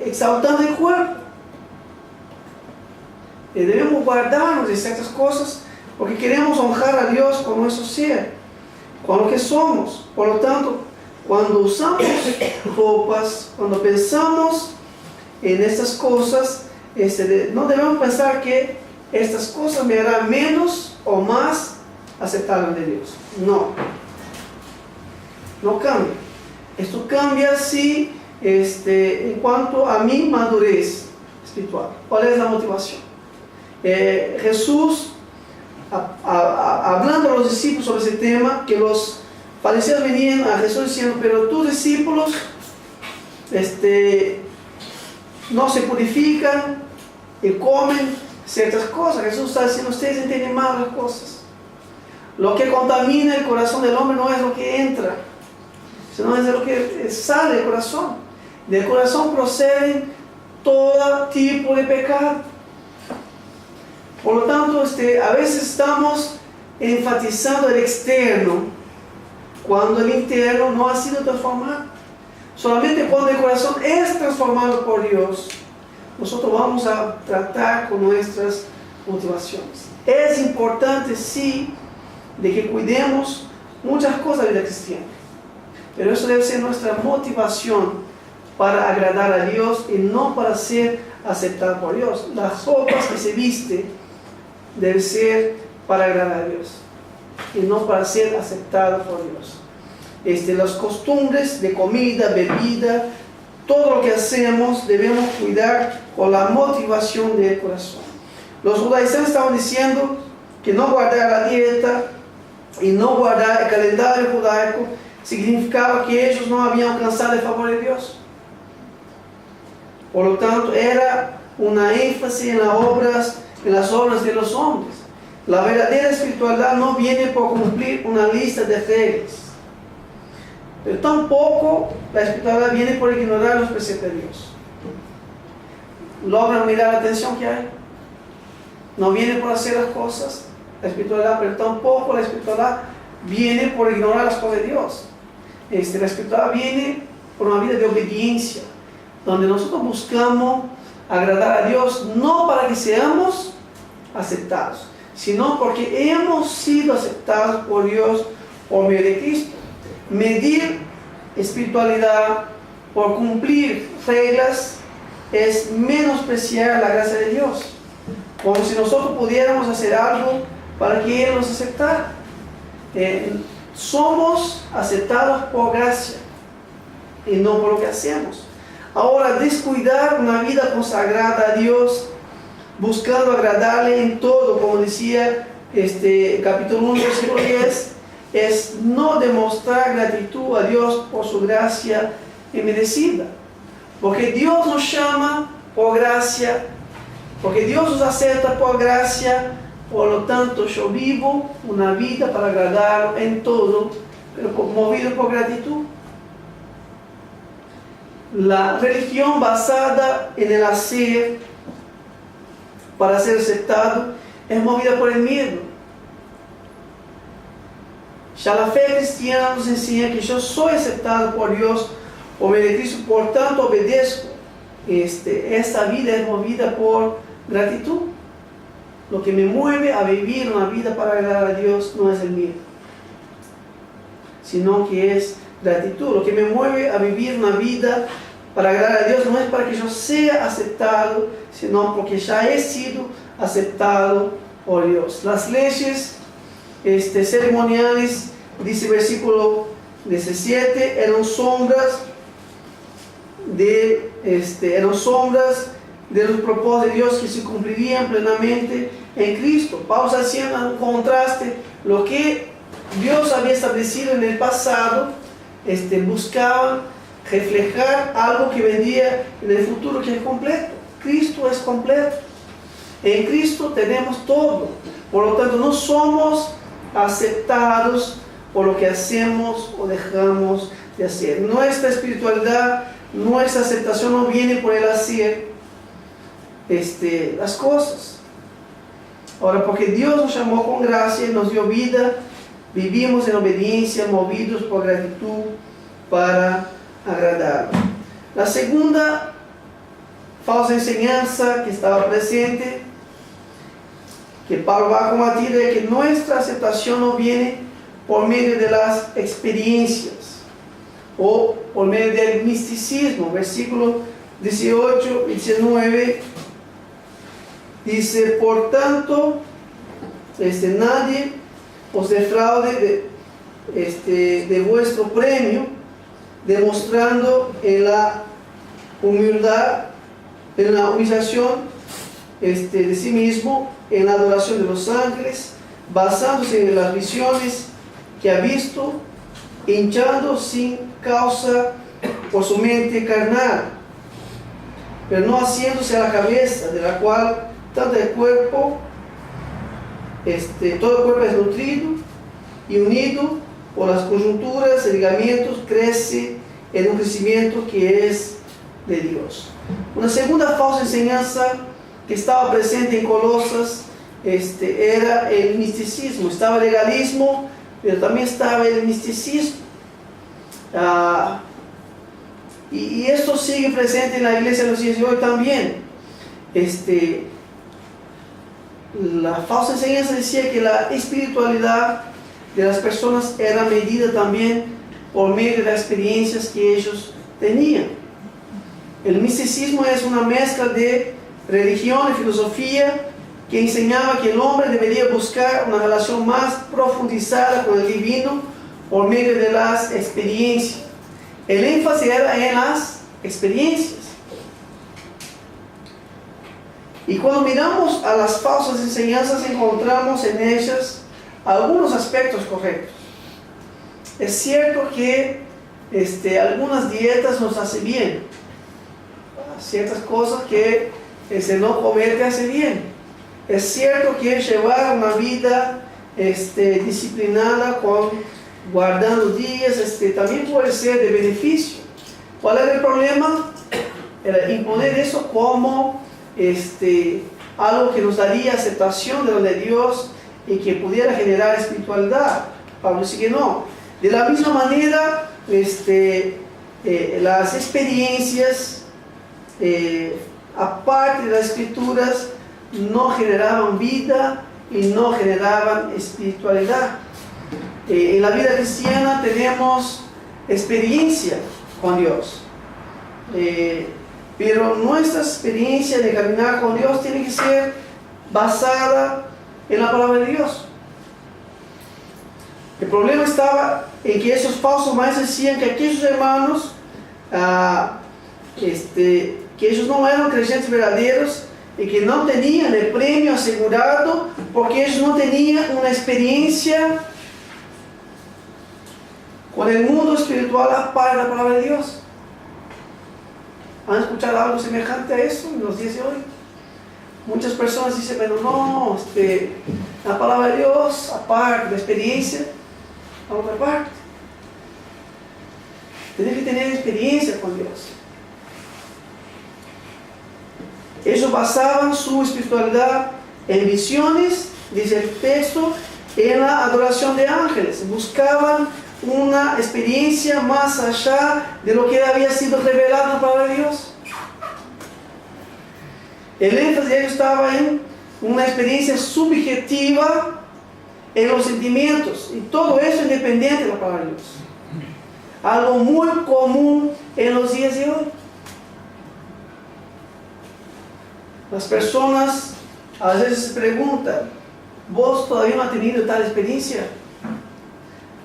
exaltando el cuerpo. Debemos guardarnos de ciertas cosas porque queremos honrar a Dios con nuestro ser, con lo que somos. Por lo tanto, cuando usamos ropas, cuando pensamos en estas cosas, no debemos pensar que estas cosas me harán menos o más aceptable de Dios. No cambia. Esto cambia si en cuanto a mi madurez espiritual. ¿Cuál es la motivación? Jesús, hablando a los discípulos sobre ese tema, que los fariseos venían a Jesús diciendo, pero tus discípulos no se purifican y comen ciertas cosas. Jesús está diciendo, ustedes entienden mal las cosas. Lo que contamina el corazón del hombre no es lo que entra, sino es lo que sale del corazón. Del corazón proceden todo tipo de pecado. Por lo tanto, a veces estamos enfatizando el externo cuando el interno no ha sido transformado. Solamente cuando el corazón es transformado por Dios, nosotros vamos a tratar con nuestras motivaciones. Es importante, sí, de que cuidemos muchas cosas de la vida cristiana, pero eso debe ser nuestra motivación para agradar a Dios y no para ser aceptado por Dios. Las ropas que se viste deben ser para agradar a Dios y no para ser aceptado por Dios. Las costumbres de comida, bebida, todo lo que hacemos debemos cuidar con la motivación del corazón. Los judaizantes estaban diciendo que no guardar la dieta y no guardar el calendario judaico significaba que ellos no habían alcanzado el favor de Dios. Por lo tanto, era una énfasis en las obras de los hombres. La verdadera espiritualidad no viene por cumplir una lista de reglas, pero tampoco la espiritualidad viene por ignorar los preceptos de Dios. ¿Logran mirar la atención que hay? No viene por hacer las cosas, la espiritualidad, pero tampoco la espiritualidad viene por ignorar las cosas de Dios. La espiritualidad viene por una vida de obediencia. donde nosotros buscamos agradar a Dios no para que seamos aceptados, sino porque hemos sido aceptados por Dios por medio de Cristo. Medir espiritualidad por cumplir reglas es menospreciar la gracia de Dios, como si nosotros pudiéramos hacer algo para que Él nos aceptara. Somos aceptados por gracia y no por lo que hacemos. Ahora, descuidar una vida consagrada a Dios, buscando agradarle en todo, como decía capítulo 1, versículo 10, es no demostrar gratitud a Dios por su gracia inmerecida. Porque Dios nos llama por gracia, porque Dios nos acepta por gracia, por lo tanto yo vivo una vida para agradarlo en todo, pero movido por gratitud. La religión basada en el hacer para ser aceptado es movida por el miedo. Ya la fe cristiana nos enseña que yo soy aceptado por Dios por medio de Cristo, por tanto obedezco. Esta vida es movida por gratitud. Lo que me mueve a vivir una vida para agradar a Dios no es el miedo, sino que es gratitud. Lo que me mueve a vivir una vida para agradar a Dios no es para que yo sea aceptado, sino porque ya he sido aceptado por Dios. Las leyes ceremoniales, dice el versículo 17, eran sombras de los propósitos de Dios que se cumplirían plenamente en Cristo. Pablo está haciendo un contraste. Lo que Dios había establecido en el pasado, buscaban reflejar algo que vendría en el futuro, que es completo. Cristo es completo. En Cristo tenemos todo. Por lo tanto, no somos aceptados por lo que hacemos o dejamos de hacer. Nuestra espiritualidad, nuestra aceptación no viene por el hacer las cosas. Ahora, porque Dios nos llamó con gracia y nos dio vida, vivimos en obediencia, movidos por gratitud para agradarlo. La segunda falsa enseñanza que estaba presente, que Pablo va a combatir, es que nuestra aceptación no viene por medio de las experiencias o por medio del misticismo. Versículo 18 y 19 dice: por tanto, nadie os defraude de vuestro premio, demostrando en la humildad, en la humillación de sí mismo, en la adoración de los ángeles, basándose en las visiones que ha visto, hinchando sin causa por su mente carnal, pero no haciéndose a la cabeza, de la cual tanto el cuerpo, todo el cuerpo es nutrido y unido por las coyunturas y ligamentos, crece en un crecimiento que es de Dios. Una segunda falsa enseñanza que estaba presente en Colosas era el misticismo. Estaba el legalismo, pero también estaba el misticismo. Y esto sigue presente en la iglesia de los días de hoy también. La falsa enseñanza decía que la espiritualidad de las personas era medida también por medio de las experiencias que ellos tenían. El misticismo es una mezcla de religión y filosofía que enseñaba que el hombre debería buscar una relación más profundizada con el divino por medio de las experiencias. El énfasis era en las experiencias. Y cuando miramos a las falsas enseñanzas, encontramos en ellas algunos aspectos correctos. Es cierto que algunas dietas nos hacen bien. Ciertas cosas que no comer te hace bien. Es cierto que llevar una vida disciplinada, guardando días, también puede ser de beneficio. ¿Cuál era el problema? Era imponer eso como algo que nos daría aceptación de Dios y que pudiera generar espiritualidad. Pablo dice que no. De la misma manera, las experiencias aparte de las escrituras, no generaban vida y no generaban espiritualidad. En la vida cristiana tenemos experiencia con Dios, pero nuestra experiencia de caminar con Dios tiene que ser basada en la palabra de Dios. El problema estaba en que esos falsos maestros decían que aquellos hermanos, que ellos no eran creyentes verdaderos y que no tenían el premio asegurado porque ellos no tenían una experiencia con el mundo espiritual aparte de la palabra de Dios. ¿Han escuchado algo semejante a eso en los días de hoy? Muchas personas dicen, pero no, la palabra de Dios aparte, la experiencia a otra parte. Tienes que tener experiencia con Dios. Ellos basaban su espiritualidad en visiones, dice el texto, en la adoración de ángeles. Buscaban una experiencia más allá de lo que había sido revelado en la palabra de Dios. El énfasis de ellos estaba en una experiencia subjetiva en los sentimientos, y todo eso independiente de la palabra de Dios. Algo muy común en los días de hoy. Las personas a veces se preguntan, ¿vos todavía no has tenido tal experiencia?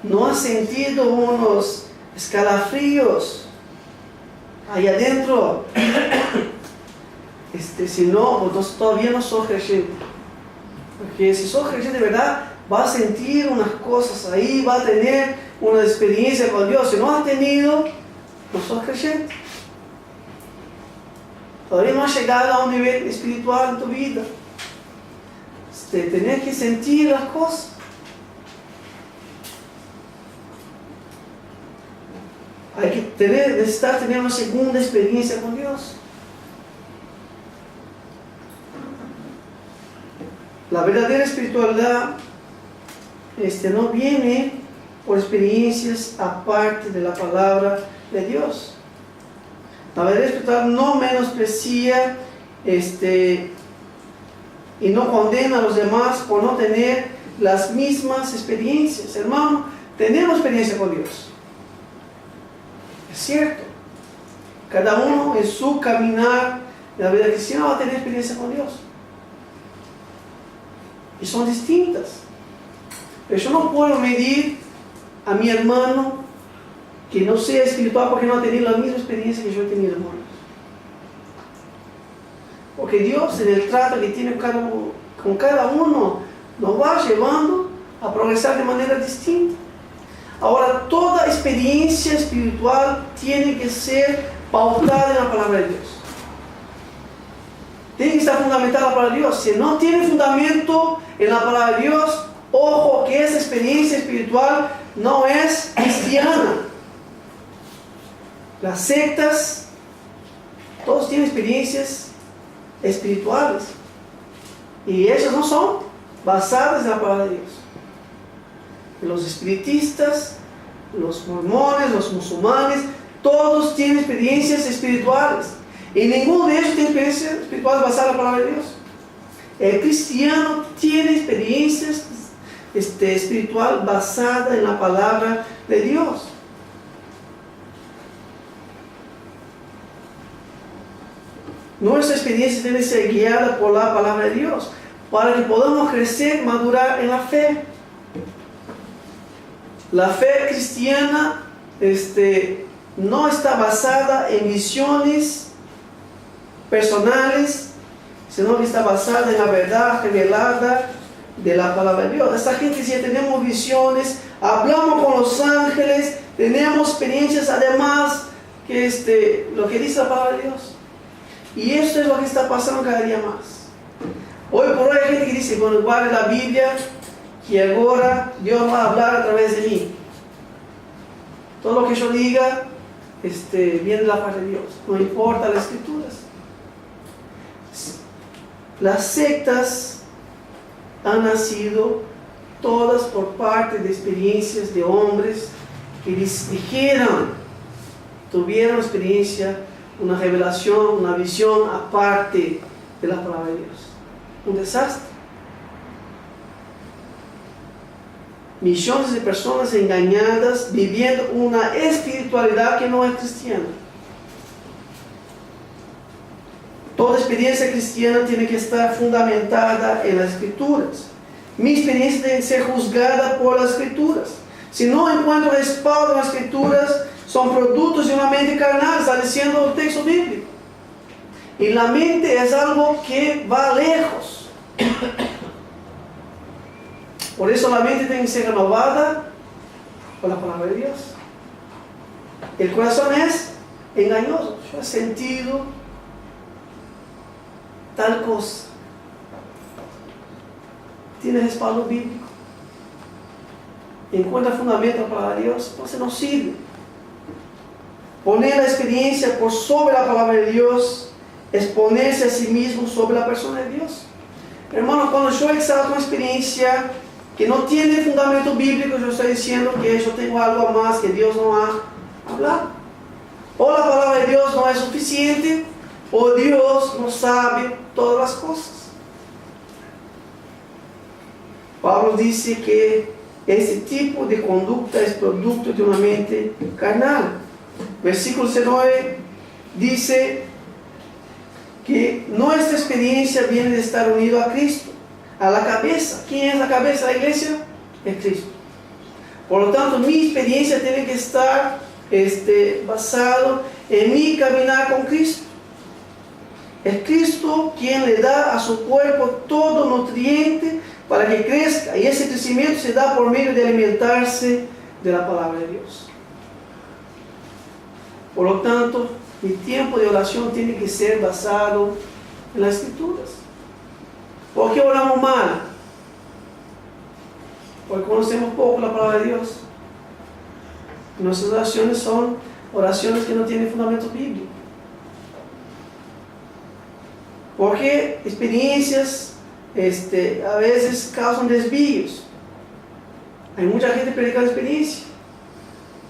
¿No has sentido unos escalofríos ahí adentro? Si no, vos todavía no sos creyente. Porque si sos creyente de verdad, vas a sentir unas cosas ahí, vas a tener una experiencia con Dios. Si no has tenido, no sos creyente. Todavía no has llegado a un nivel espiritual en tu vida. Tenés que sentir las cosas. Hay que necesitar tener una segunda experiencia con Dios. La verdadera espiritualidad no viene por experiencias aparte de la palabra de Dios. La verdadera espiritualidad no menosprecia y no condena a los demás por no tener las mismas experiencias. Hermano, tenemos experiencia con Dios. Es cierto. Cada uno en su caminar de la vida cristiana va a tener experiencia con Dios. Y son distintas. Pero yo no puedo medir a mi hermano que no sea espiritual porque no ha tenido la misma experiencia que yo he tenido, hermanos. Porque Dios, en el trato que tiene con cada uno, nos va llevando a progresar de manera distinta. Ahora, toda experiencia espiritual tiene que ser pautada en la palabra de Dios. Tiene que estar fundamentada en la palabra de Dios. Si no tiene fundamento en la palabra de Dios, ojo que esa experiencia espiritual no es cristiana. Las sectas, todos tienen experiencias espirituales y ellas no son basadas en la palabra de Dios. Los espiritistas, los mormones, los musulmanes, todos tienen experiencias espirituales y ninguno de ellos tiene experiencias espirituales basadas en la palabra de Dios. El cristiano tiene experiencias espiritual basada en la palabra de Dios. Nuestra experiencia debe ser guiada por la palabra de Dios para que podamos crecer, madurar en la fe. La fe cristiana no está basada en visiones personales, sino que está basada en la verdad revelada de la palabra de Dios. Esta gente dice, tenemos visiones, hablamos con los ángeles, tenemos experiencias además que lo que dice la palabra de Dios. Y esto es lo que está pasando cada día más. Hoy por hoy hay gente que dice, bueno, guarde la Biblia, que ahora Dios va a hablar a través de mí. Todo lo que yo diga viene de la parte de Dios, no importa las escrituras. Las sectas han nacido todas por parte de experiencias de hombres que tuvieron experiencia una revelación, una visión aparte de la palabra de Dios. Un desastre. Millones de personas engañadas viviendo una espiritualidad que no es cristiana. Toda experiencia cristiana tiene que estar fundamentada en las Escrituras. Mi experiencia debe ser juzgada por las Escrituras. Si no encuentro respaldo en las Escrituras, son productos de una mente carnal, está diciendo el texto bíblico. Y la mente es algo que va lejos. Por eso la mente tiene que ser renovada por la palabra de Dios. El corazón es engañoso. Yo he sentido tal cosa. Tiene respaldo bíblico. Encuentra fundamento en la palabra de Dios, entonces no sirve. Poner la experiencia por sobre la palabra de Dios es ponerse a sí mismo sobre la persona de Dios. Hermano, cuando yo exalto una experiencia que no tiene fundamento bíblico, yo estoy diciendo que yo tengo algo más que Dios no ha hablado. O la palabra de Dios no es suficiente, o Dios no sabe todas las cosas. Pablo dice que este tipo de conducta es producto de una mente carnal. Versículo 9 dice que nuestra experiencia viene de estar unido a Cristo, a la cabeza. ¿Quién es la cabeza de la iglesia? Es Cristo. Por lo tanto, mi experiencia tiene que estar basado en mi caminar con Cristo. Es Cristo quien le da a su cuerpo todo nutriente para que crezca, y ese crecimiento se da por medio de alimentarse de la palabra de Dios. Por lo tanto, mi tiempo de oración tiene que ser basado en las Escrituras. ¿Por qué oramos mal? Porque conocemos poco la palabra de Dios. Nuestras oraciones son oraciones que no tienen fundamento bíblico. Porque experiencias a veces causan desvíos. Hay mucha gente predicando experiencia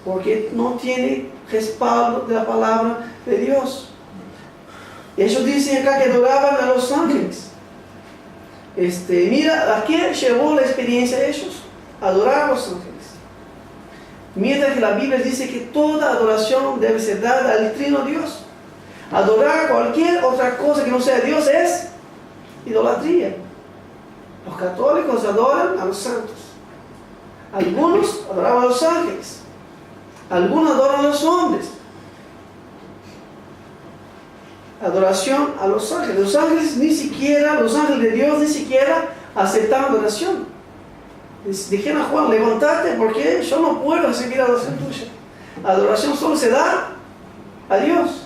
porque no tiene respaldo de la palabra de Dios. Ellos dicen acá que adoraban a los ángeles. Mira, ¿a qué llevó la experiencia de ellos? Adorar a los ángeles. Mientras que la Biblia dice que toda adoración debe ser dada al trino Dios. Adorar cualquier otra cosa que no sea Dios es idolatría. Los católicos adoran a los santos. Algunos adoraban a los ángeles. Algunos adoran a los hombres. Adoración a los ángeles. Los ángeles los ángeles de Dios ni siquiera aceptaban adoración. Dijeron a Juan, levántate porque yo no puedo recibir adoración tuya. Adoración solo se da a Dios.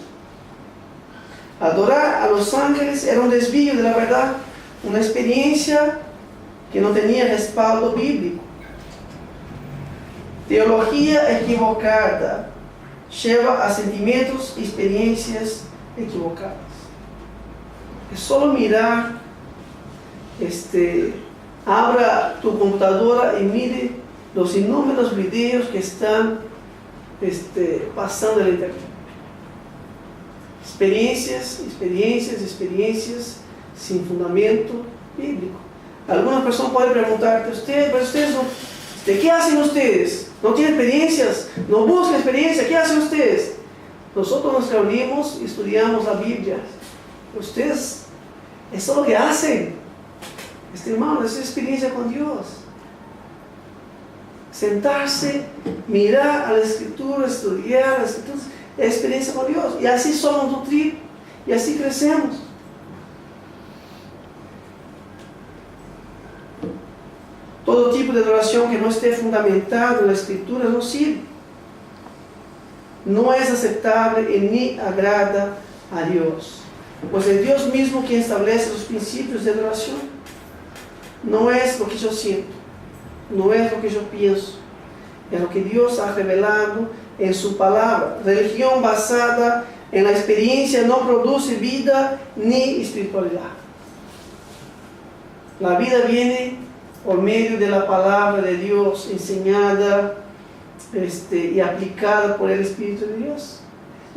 Adorar a los ángeles era un desvío de la verdad, una experiencia que no tenía respaldo bíblico. Teología equivocada lleva a sentimientos y experiencias equivocadas. Es solo mirar, abra tu computadora y mire los innumerables videos que están pasando en el internet. Experiencias sin fundamento bíblico. Algunas personas pueden preguntarte, ¿qué hacen ustedes? ¿No tienen experiencias? ¿No buscan experiencia? ¿Qué hacen ustedes? Nosotros nos reunimos y estudiamos la Biblia. Ustedes, eso es lo que hacen. Hermano, es experiencia con Dios. Sentarse, mirar a la Escritura, estudiar las Escrituras, es experiencia con Dios. Y así somos nutridos y así crecemos. Todo tipo de adoración que no esté fundamentado en la Escritura no sirve. No es aceptable y ni agrada a Dios. Pues es Dios mismo quien establece los principios de adoración. No es lo que yo siento, no es lo que yo pienso, es lo que Dios ha revelado en su palabra. Religión basada en la experiencia no produce vida ni espiritualidad. La vida viene por medio de la palabra de Dios enseñada y aplicada por el Espíritu de Dios.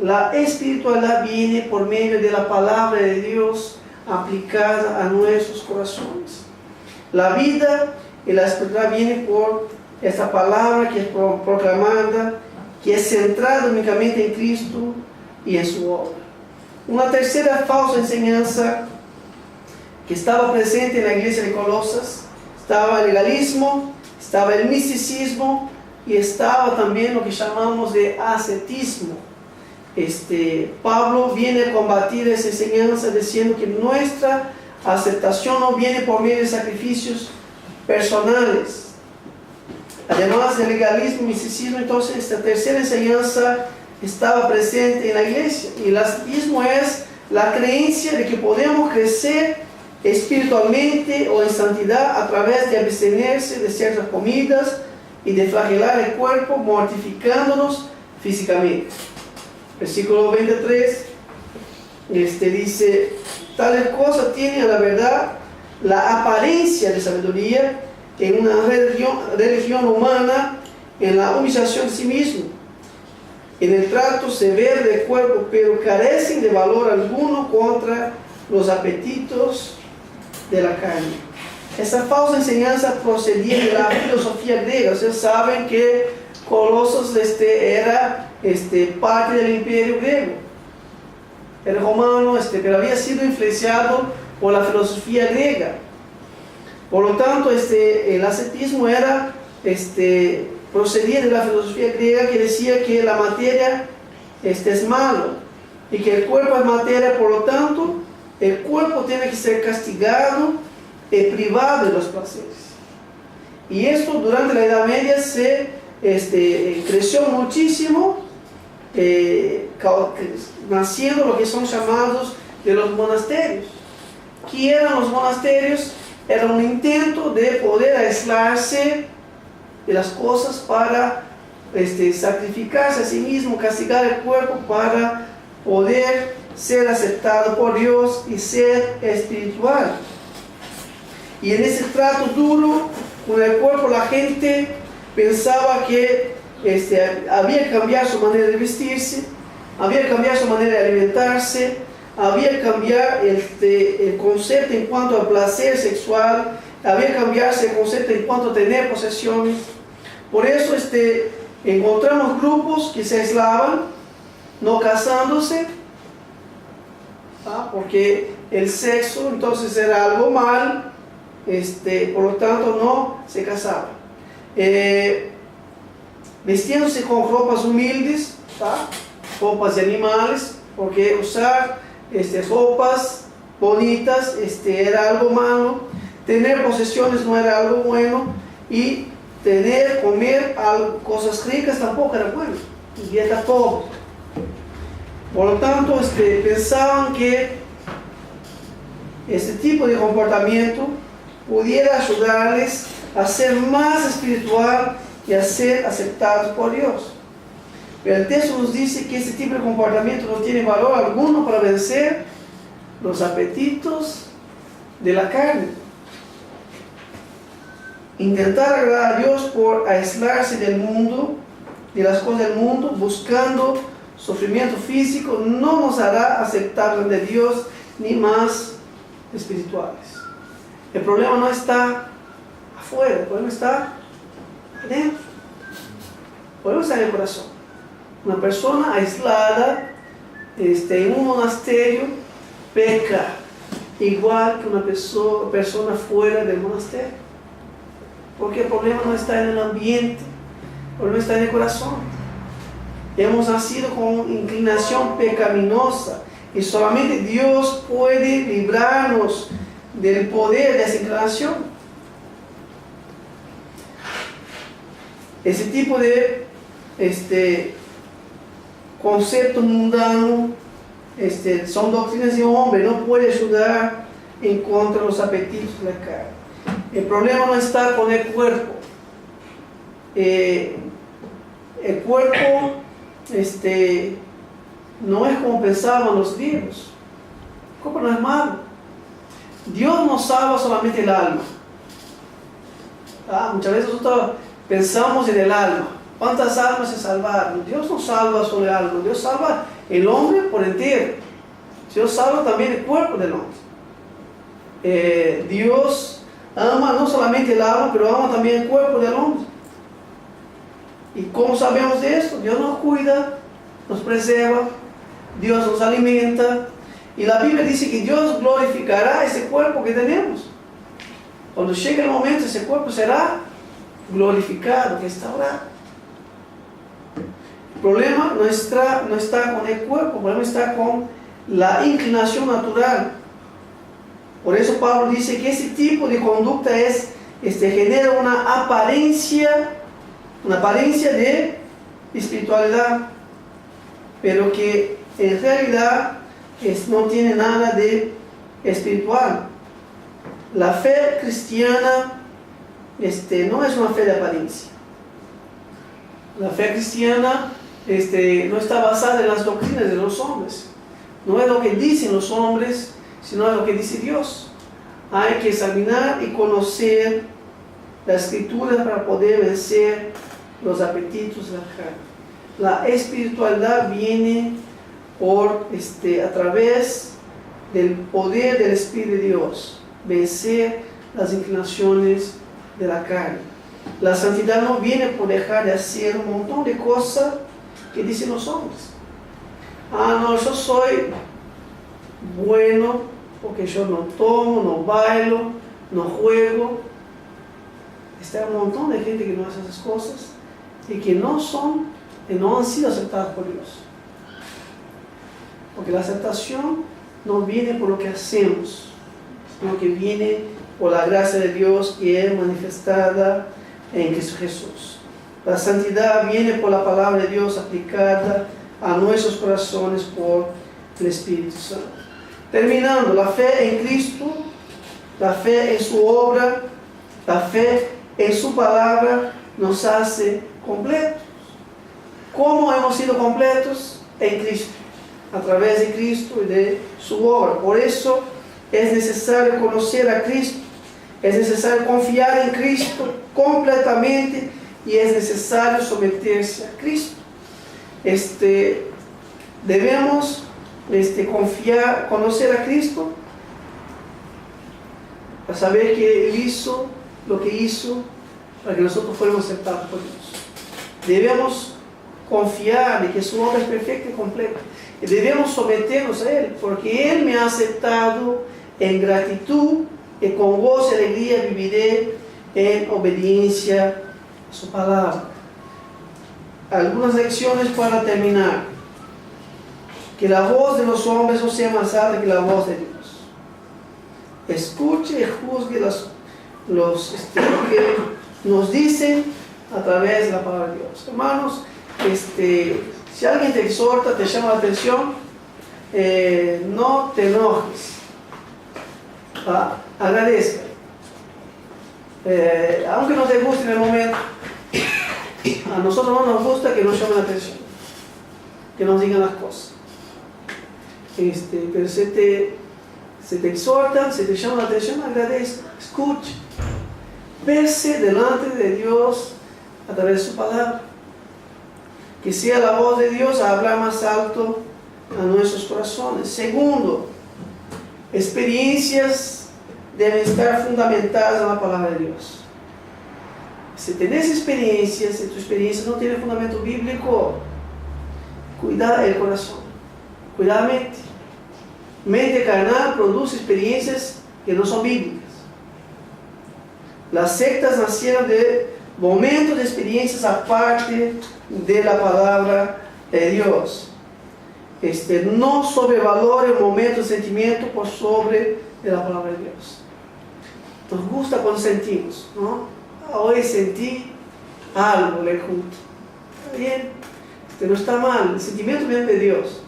La espiritualidad viene por medio de la palabra de Dios aplicada a nuestros corazones. La vida y la espiritualidad viene por esta palabra que es proclamada, que es centrada únicamente en Cristo y en su obra. Una tercera falsa enseñanza que estaba presente en la iglesia de Colosas, estaba el legalismo, estaba el misticismo y estaba también lo que llamamos de ascetismo. Pablo viene a combatir esa enseñanza diciendo que nuestra aceptación no viene por medio de sacrificios personales. Además del legalismo y misticismo, entonces esta tercera enseñanza estaba presente en la iglesia. Y el ascetismo es la creencia de que podemos crecer espiritualmente o en santidad a través de abstenerse de ciertas comidas y de flagelar el cuerpo mortificándonos físicamente. Versículo 23 dice: tales cosas tienen a la verdad la apariencia de sabiduría en una religión humana, en la humillación de sí mismo, en el trato severo del cuerpo, pero carecen de valor alguno contra los apetitos de la carne. Esa falsa enseñanza procedía de la filosofía griega. Ustedes saben que Colosas era parte del imperio griego, el romano, pero había sido influenciado por la filosofía griega. Por lo tanto, el ascetismo procedía de la filosofía griega, que decía que la materia es malo y que el cuerpo es materia. Por lo tanto, el cuerpo tiene que ser castigado y privado de los placeres. Y esto durante la Edad Media se creció muchísimo, naciendo lo que son llamados de los monasterios. ¿Qué eran los monasterios? Era un intento de poder aislarse de las cosas para sacrificarse a sí mismo, castigar el cuerpo para poder ser aceptado por Dios y ser espiritual. Y en ese trato duro con el cuerpo, la gente pensaba que había que cambiar su manera de vestirse, había que cambiar su manera de alimentarse, había que cambiar el concepto en cuanto al placer sexual, había que cambiarse el concepto en cuanto a tener posesiones. Por eso encontramos grupos que se aislaban, no casándose, porque el sexo entonces era algo mal, por lo tanto no se casaban. Vestiéndose con ropas humildes, ropas de animales, porque usar ropas bonitas era algo malo, tener posesiones no era algo bueno, y comer cosas ricas tampoco era bueno, dieta pobre. Por lo tanto, pensaban que este tipo de comportamiento pudiera ayudarles a ser más espiritual y a ser aceptados por Dios. Pero el texto nos dice que este tipo de comportamiento no tiene valor alguno para vencer los apetitos de la carne. Intentar agradar a Dios por aislarse del mundo, de las cosas del mundo, buscando sufrimiento físico, no nos hará aceptar de Dios ni más espirituales. El problema no está afuera, el problema está adentro. El problema está en el corazón. Una persona aislada en un monasterio peca igual que una persona fuera del monasterio. Porque el problema no está en el ambiente, el problema está en el corazón. Hemos nacido con inclinación pecaminosa y solamente Dios puede librarnos del poder de esa inclinación. Ese tipo de concepto mundano son doctrinas de hombre, no puede ayudar en contra de los apetitos de la carne. El problema no está con el cuerpo. El cuerpo no es como pensaban los griegos. El cuerpo no es malo. Dios no salva solamente el alma. Muchas veces nosotros pensamos en el alma. ¿Cuántas almas se salvaron? Dios no salva solo el alma, Dios salva el hombre por entero. Dios salva también el cuerpo del hombre. Dios ama no solamente el alma, pero ama también el cuerpo del hombre. ¿Y cómo sabemos de esto? Dios nos cuida, nos preserva, Dios nos alimenta. Y la Biblia dice que Dios glorificará ese cuerpo que tenemos. Cuando llegue el momento, ese cuerpo será glorificado, restaurado. El problema no está con el cuerpo, el problema está con la inclinación natural. Por eso Pablo dice que ese tipo de conducta genera una apariencia de espiritualidad, pero que en realidad no tiene nada de espiritual. La fe cristiana no es una fe de apariencia. La fe cristiana no está basada en las doctrinas de los hombres. No es lo que dicen los hombres, sino es lo que dice Dios. Hay que examinar y conocer la Escritura para poder vencer los apetitos de la carne. La espiritualidad viene a través del poder del Espíritu de Dios, vencer las inclinaciones de la carne. La santidad no viene por dejar de hacer un montón de cosas que dicen los hombres. No, yo soy bueno porque yo no tomo, no bailo, no juego. Está un montón de gente que no hace esas cosas y que no han sido aceptadas por Dios. Porque la aceptación no viene por lo que hacemos, sino que viene por la gracia de Dios que es manifestada en Cristo Jesús. La santidad viene por la palabra de Dios aplicada a nuestros corazones por el Espíritu Santo. Terminando, la fe en Cristo, la fe en su obra, la fe en su palabra nos hace completos. ¿Cómo hemos sido completos? En Cristo, a través de Cristo y de su obra. Por eso es necesario conocer a Cristo, es necesario confiar en Cristo completamente y es necesario someterse a Cristo. Debemos conocer a Cristo para saber que Él hizo lo que hizo para que nosotros fuéramos aceptados por Dios. Debemos confiar en que su obra es perfecta y completa. Y debemos someternos a Él, porque Él me ha aceptado en gratitud y con gozo y alegría viviré en obediencia a su palabra. Algunas lecciones para terminar. Que la voz de los hombres no sea más alta que la voz de Dios. Escuche y juzgue lo que nos dicen a través de la palabra de Dios. Hermanos, si alguien te exhorta, te llama la atención, no te enojes. Agradezca. Aunque no te guste en el momento, a nosotros no nos gusta que nos llamen la atención, que nos digan las cosas. Pero se te exhortan, se te llama la atención, agradezca, escuche. Verse delante de Dios a través de su palabra. Que sea la voz de Dios a hablar más alto a nuestros corazones. Segundo, experiencias deben estar fundamentadas en la palabra de Dios. Si tenés experiencias, si tu experiencia no tiene fundamento bíblico, cuida el corazón, cuida la mente. Mente carnal produce experiencias que no son bíblicas. Las sectas nacieron de momentos de experiencias aparte de la palabra de Dios. No sobrevalore el momento de sentimiento por sobre de la palabra de Dios. Nos gusta cuando sentimos, ¿no? Hoy sentí algo, le junto. Está bien, no está mal, el sentimiento viene de Dios.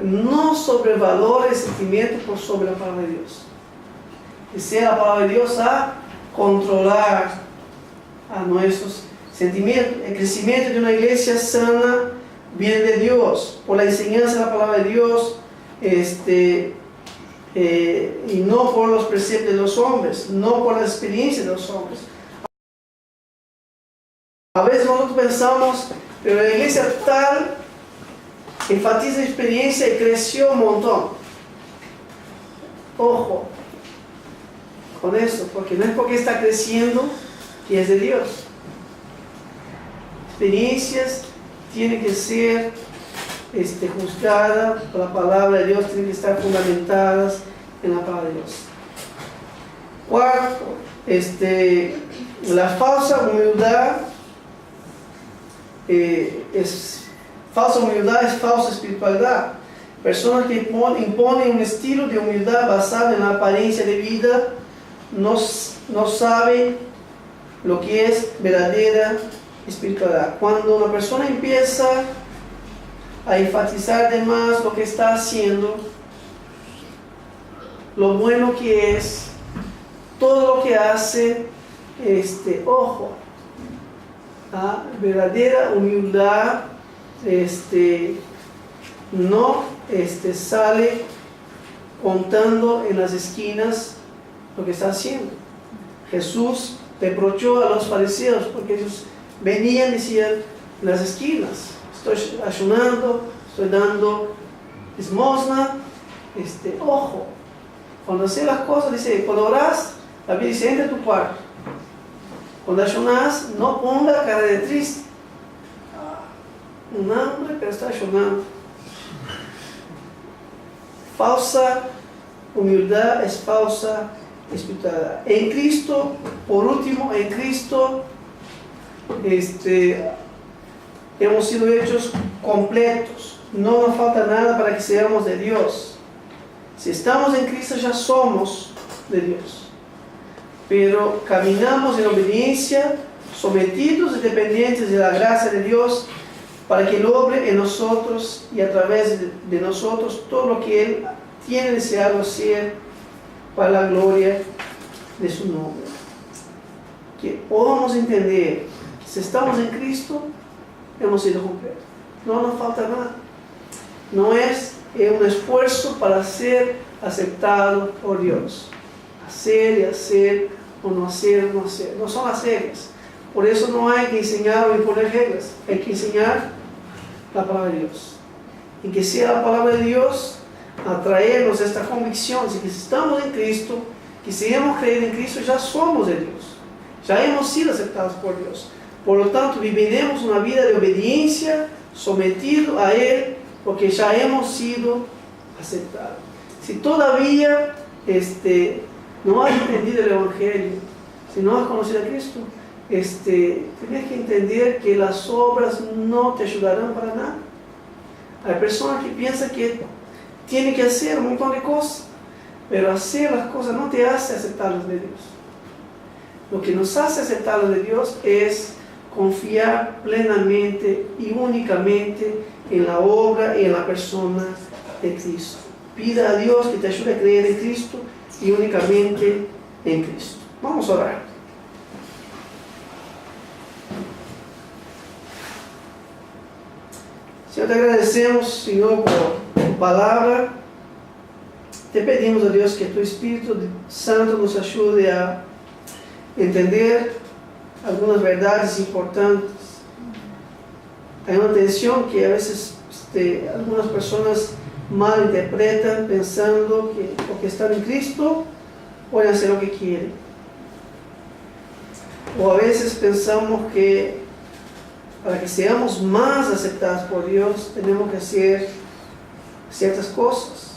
No sobrevalore el sentimiento por sobre la palabra de Dios. Que sea la palabra de Dios a controlar a nuestros sentimientos. El crecimiento de una iglesia sana viene de Dios, por la enseñanza de la palabra de Dios, y no por los preceptos de los hombres, no por la experiencia de los hombres. A veces nosotros pensamos, pero la iglesia tal enfatiza experiencia y creció un montón. Ojo con eso, porque no es porque está creciendo que es de Dios. Experiencias tienen que ser juzgadas por la palabra de Dios, tienen que estar fundamentadas en la palabra de Dios. Cuarto, la falsa humildad es falsa espiritualidad. Personas que imponen un estilo de humildad basado en la apariencia de vida no saben lo que es verdadera espiritualidad. Cuando una persona empieza a enfatizar de más lo que está haciendo, lo bueno que es, todo lo que hace, ojo, verdadera humildad, no sale contando en las esquinas lo que está haciendo. Jesús reprochó a los fariseos porque ellos venían y decían en las esquinas: estoy ayunando, estoy dando limosna. Ojo, cuando haces las cosas, dice, cuando oras, la Biblia dice, entra a tu cuarto. Cuando ayunas, no ponga cara de triste. Un hambre, pero está ayunando. Falsa humildad es falsa espiritualidad. En Cristo, por último, en Cristo, hemos sido hechos completos. No nos falta nada para que seamos de Dios. Si estamos en Cristo, ya somos de Dios. Pero caminamos en obediencia, sometidos y dependientes de la gracia de Dios, para que Él obre en nosotros y a través de nosotros todo lo que Él tiene deseado hacer para la gloria de su nombre. Que podamos entender que si estamos en Cristo, hemos sido completos. No nos falta nada. No es un esfuerzo para ser aceptado por Dios. Hacer y hacer, o no hacer, no hacer. No son las reglas. Por eso no hay que enseñar o imponer reglas. Hay que enseñar la palabra de Dios. Y que sea la palabra de Dios a traernos esta convicción de que si estamos en Cristo, que si hemos creído en Cristo, ya somos de Dios. Ya hemos sido aceptados por Dios. Por lo tanto, viviremos una vida de obediencia, sometido a Él, porque ya hemos sido aceptados. Si todavía no has entendido el Evangelio, si no has conocido a Cristo, tienes que entender que las obras no te ayudarán para nada. Hay personas que piensan que tienen que hacer un montón de cosas, pero hacer las cosas no te hace aceptarlas de Dios. Lo que nos hace aceptarlas de Dios es confiar plenamente y únicamente en la obra y en la persona de Cristo. Pida a Dios que te ayude a creer en Cristo y únicamente en Cristo. Vamos a orar. Señor, te agradecemos, Señor, por tu palabra. Te pedimos a Dios que tu Espíritu Santo nos ayude a entender algunas verdades importantes. Hay una tensión que a veces algunas personas malinterpretan pensando que porque están en Cristo pueden hacer lo que quieren. O a veces pensamos que para que seamos más aceptados por Dios tenemos que hacer ciertas cosas.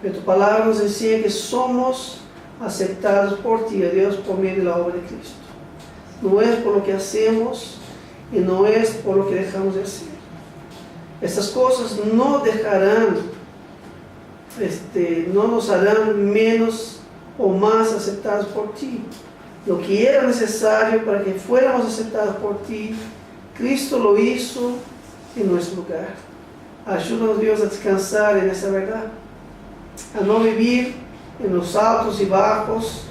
Pero tu palabra nos enseña que somos aceptados por ti, Dios, por medio de la obra de Cristo. No es por lo que hacemos y no es por lo que dejamos de hacer. Estas cosas no dejarán, no nos harán menos o más aceptados por ti. Lo que era necesario para que fuéramos aceptados por ti, Cristo lo hizo en nuestro lugar. Ayúdanos, Dios, a descansar en esa verdad, a no vivir en los altos y bajos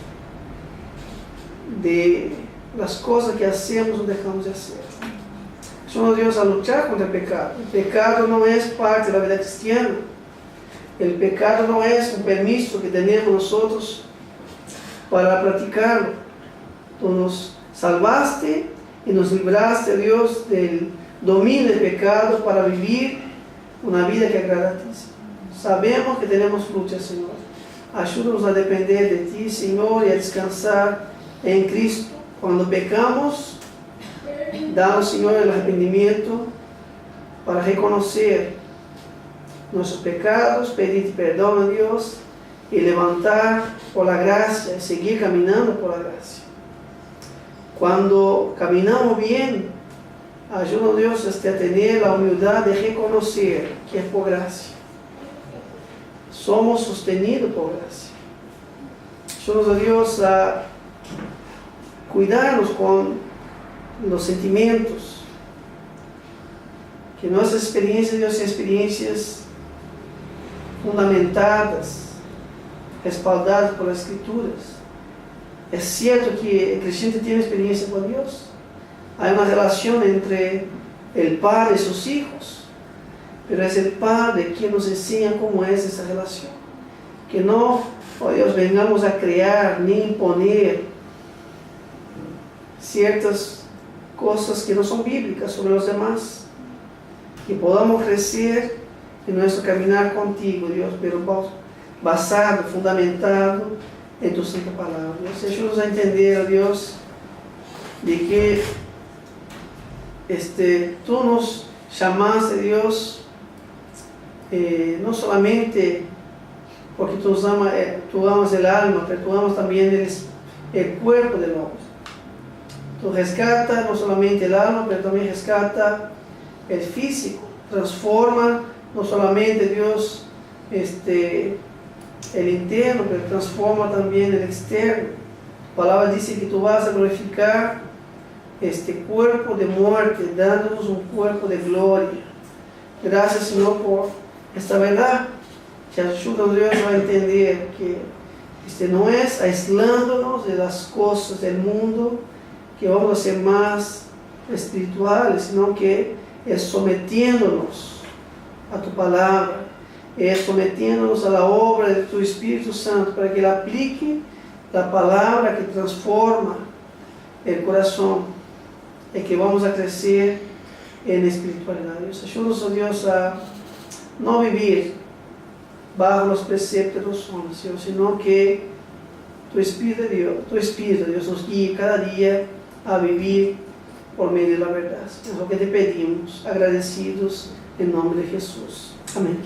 de las cosas que hacemos o dejamos de hacer. Ayúdanos, Dios, a luchar contra el pecado. El pecado no es parte de la vida cristiana. El pecado no es un permiso que tenemos nosotros para practicarlo. Tú nos salvaste y nos libraste, Dios, del dominio del pecado para vivir una vida que agrada a ti, Señor. Sabemos que tenemos lucha, Señor. Ayúdanos a depender de ti, Señor, y a descansar en Cristo. Cuando pecamos, danos, Señor, el arrepentimiento para reconocer nuestros pecados, pedir perdón a Dios y levantar por la gracia y seguir caminando por la gracia. Cuando caminamos bien, ayúdanos, Dios, a tener la humildad de reconocer que es por gracia. Somos sostenidos por gracia. Ayúdanos, Dios, a cuidarnos con los sentimientos. Que nuestras experiencias, Dios, sean experiencias fundamentadas, respaldadas por las Escrituras. Es cierto que el creyente tiene experiencia con Dios. Hay una relación entre el Padre y sus hijos, pero es el Padre quien nos enseña cómo es esa relación. Que no, oh Dios, vengamos a crear ni imponer ciertas cosas que no son bíblicas sobre los demás. Que podamos crecer en nuestro caminar contigo, Dios, pero basado, fundamentado en tu santa palabra. Dios, ayúdanos a entender, Dios, de que tú nos llamaste, Dios, no solamente porque tú amas el alma, pero tú amas también el cuerpo del hombre. Tú rescatas no solamente el alma, pero también rescata el físico. Transforma no solamente, Dios, el interno, pero transforma también el externo. La palabra dice que tú vas a glorificar este cuerpo de muerte, dándonos un cuerpo de gloria. Gracias, Señor, por esta verdad. Que ayuda, Dios, a entender que no es aislándonos de las cosas del mundo que vamos a ser más espirituales, sino que es sometiéndonos a tu palabra, es sometiéndonos a la obra de tu Espíritu Santo para que Él aplique la palabra que transforma el corazón y que vamos a crecer en espiritualidad. Dios, ayúdanos, oh Dios, a no vivir bajo los preceptos de los hombres, sino que tu Espíritu, Dios, nos guíe cada día a vivir por medio de la verdad. Es lo que te pedimos, agradecidos en nombre de Jesús. Amén.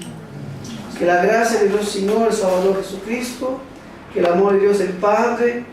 Que la gracia de Dios Señor, el Salvador Jesucristo, que el amor de Dios el Padre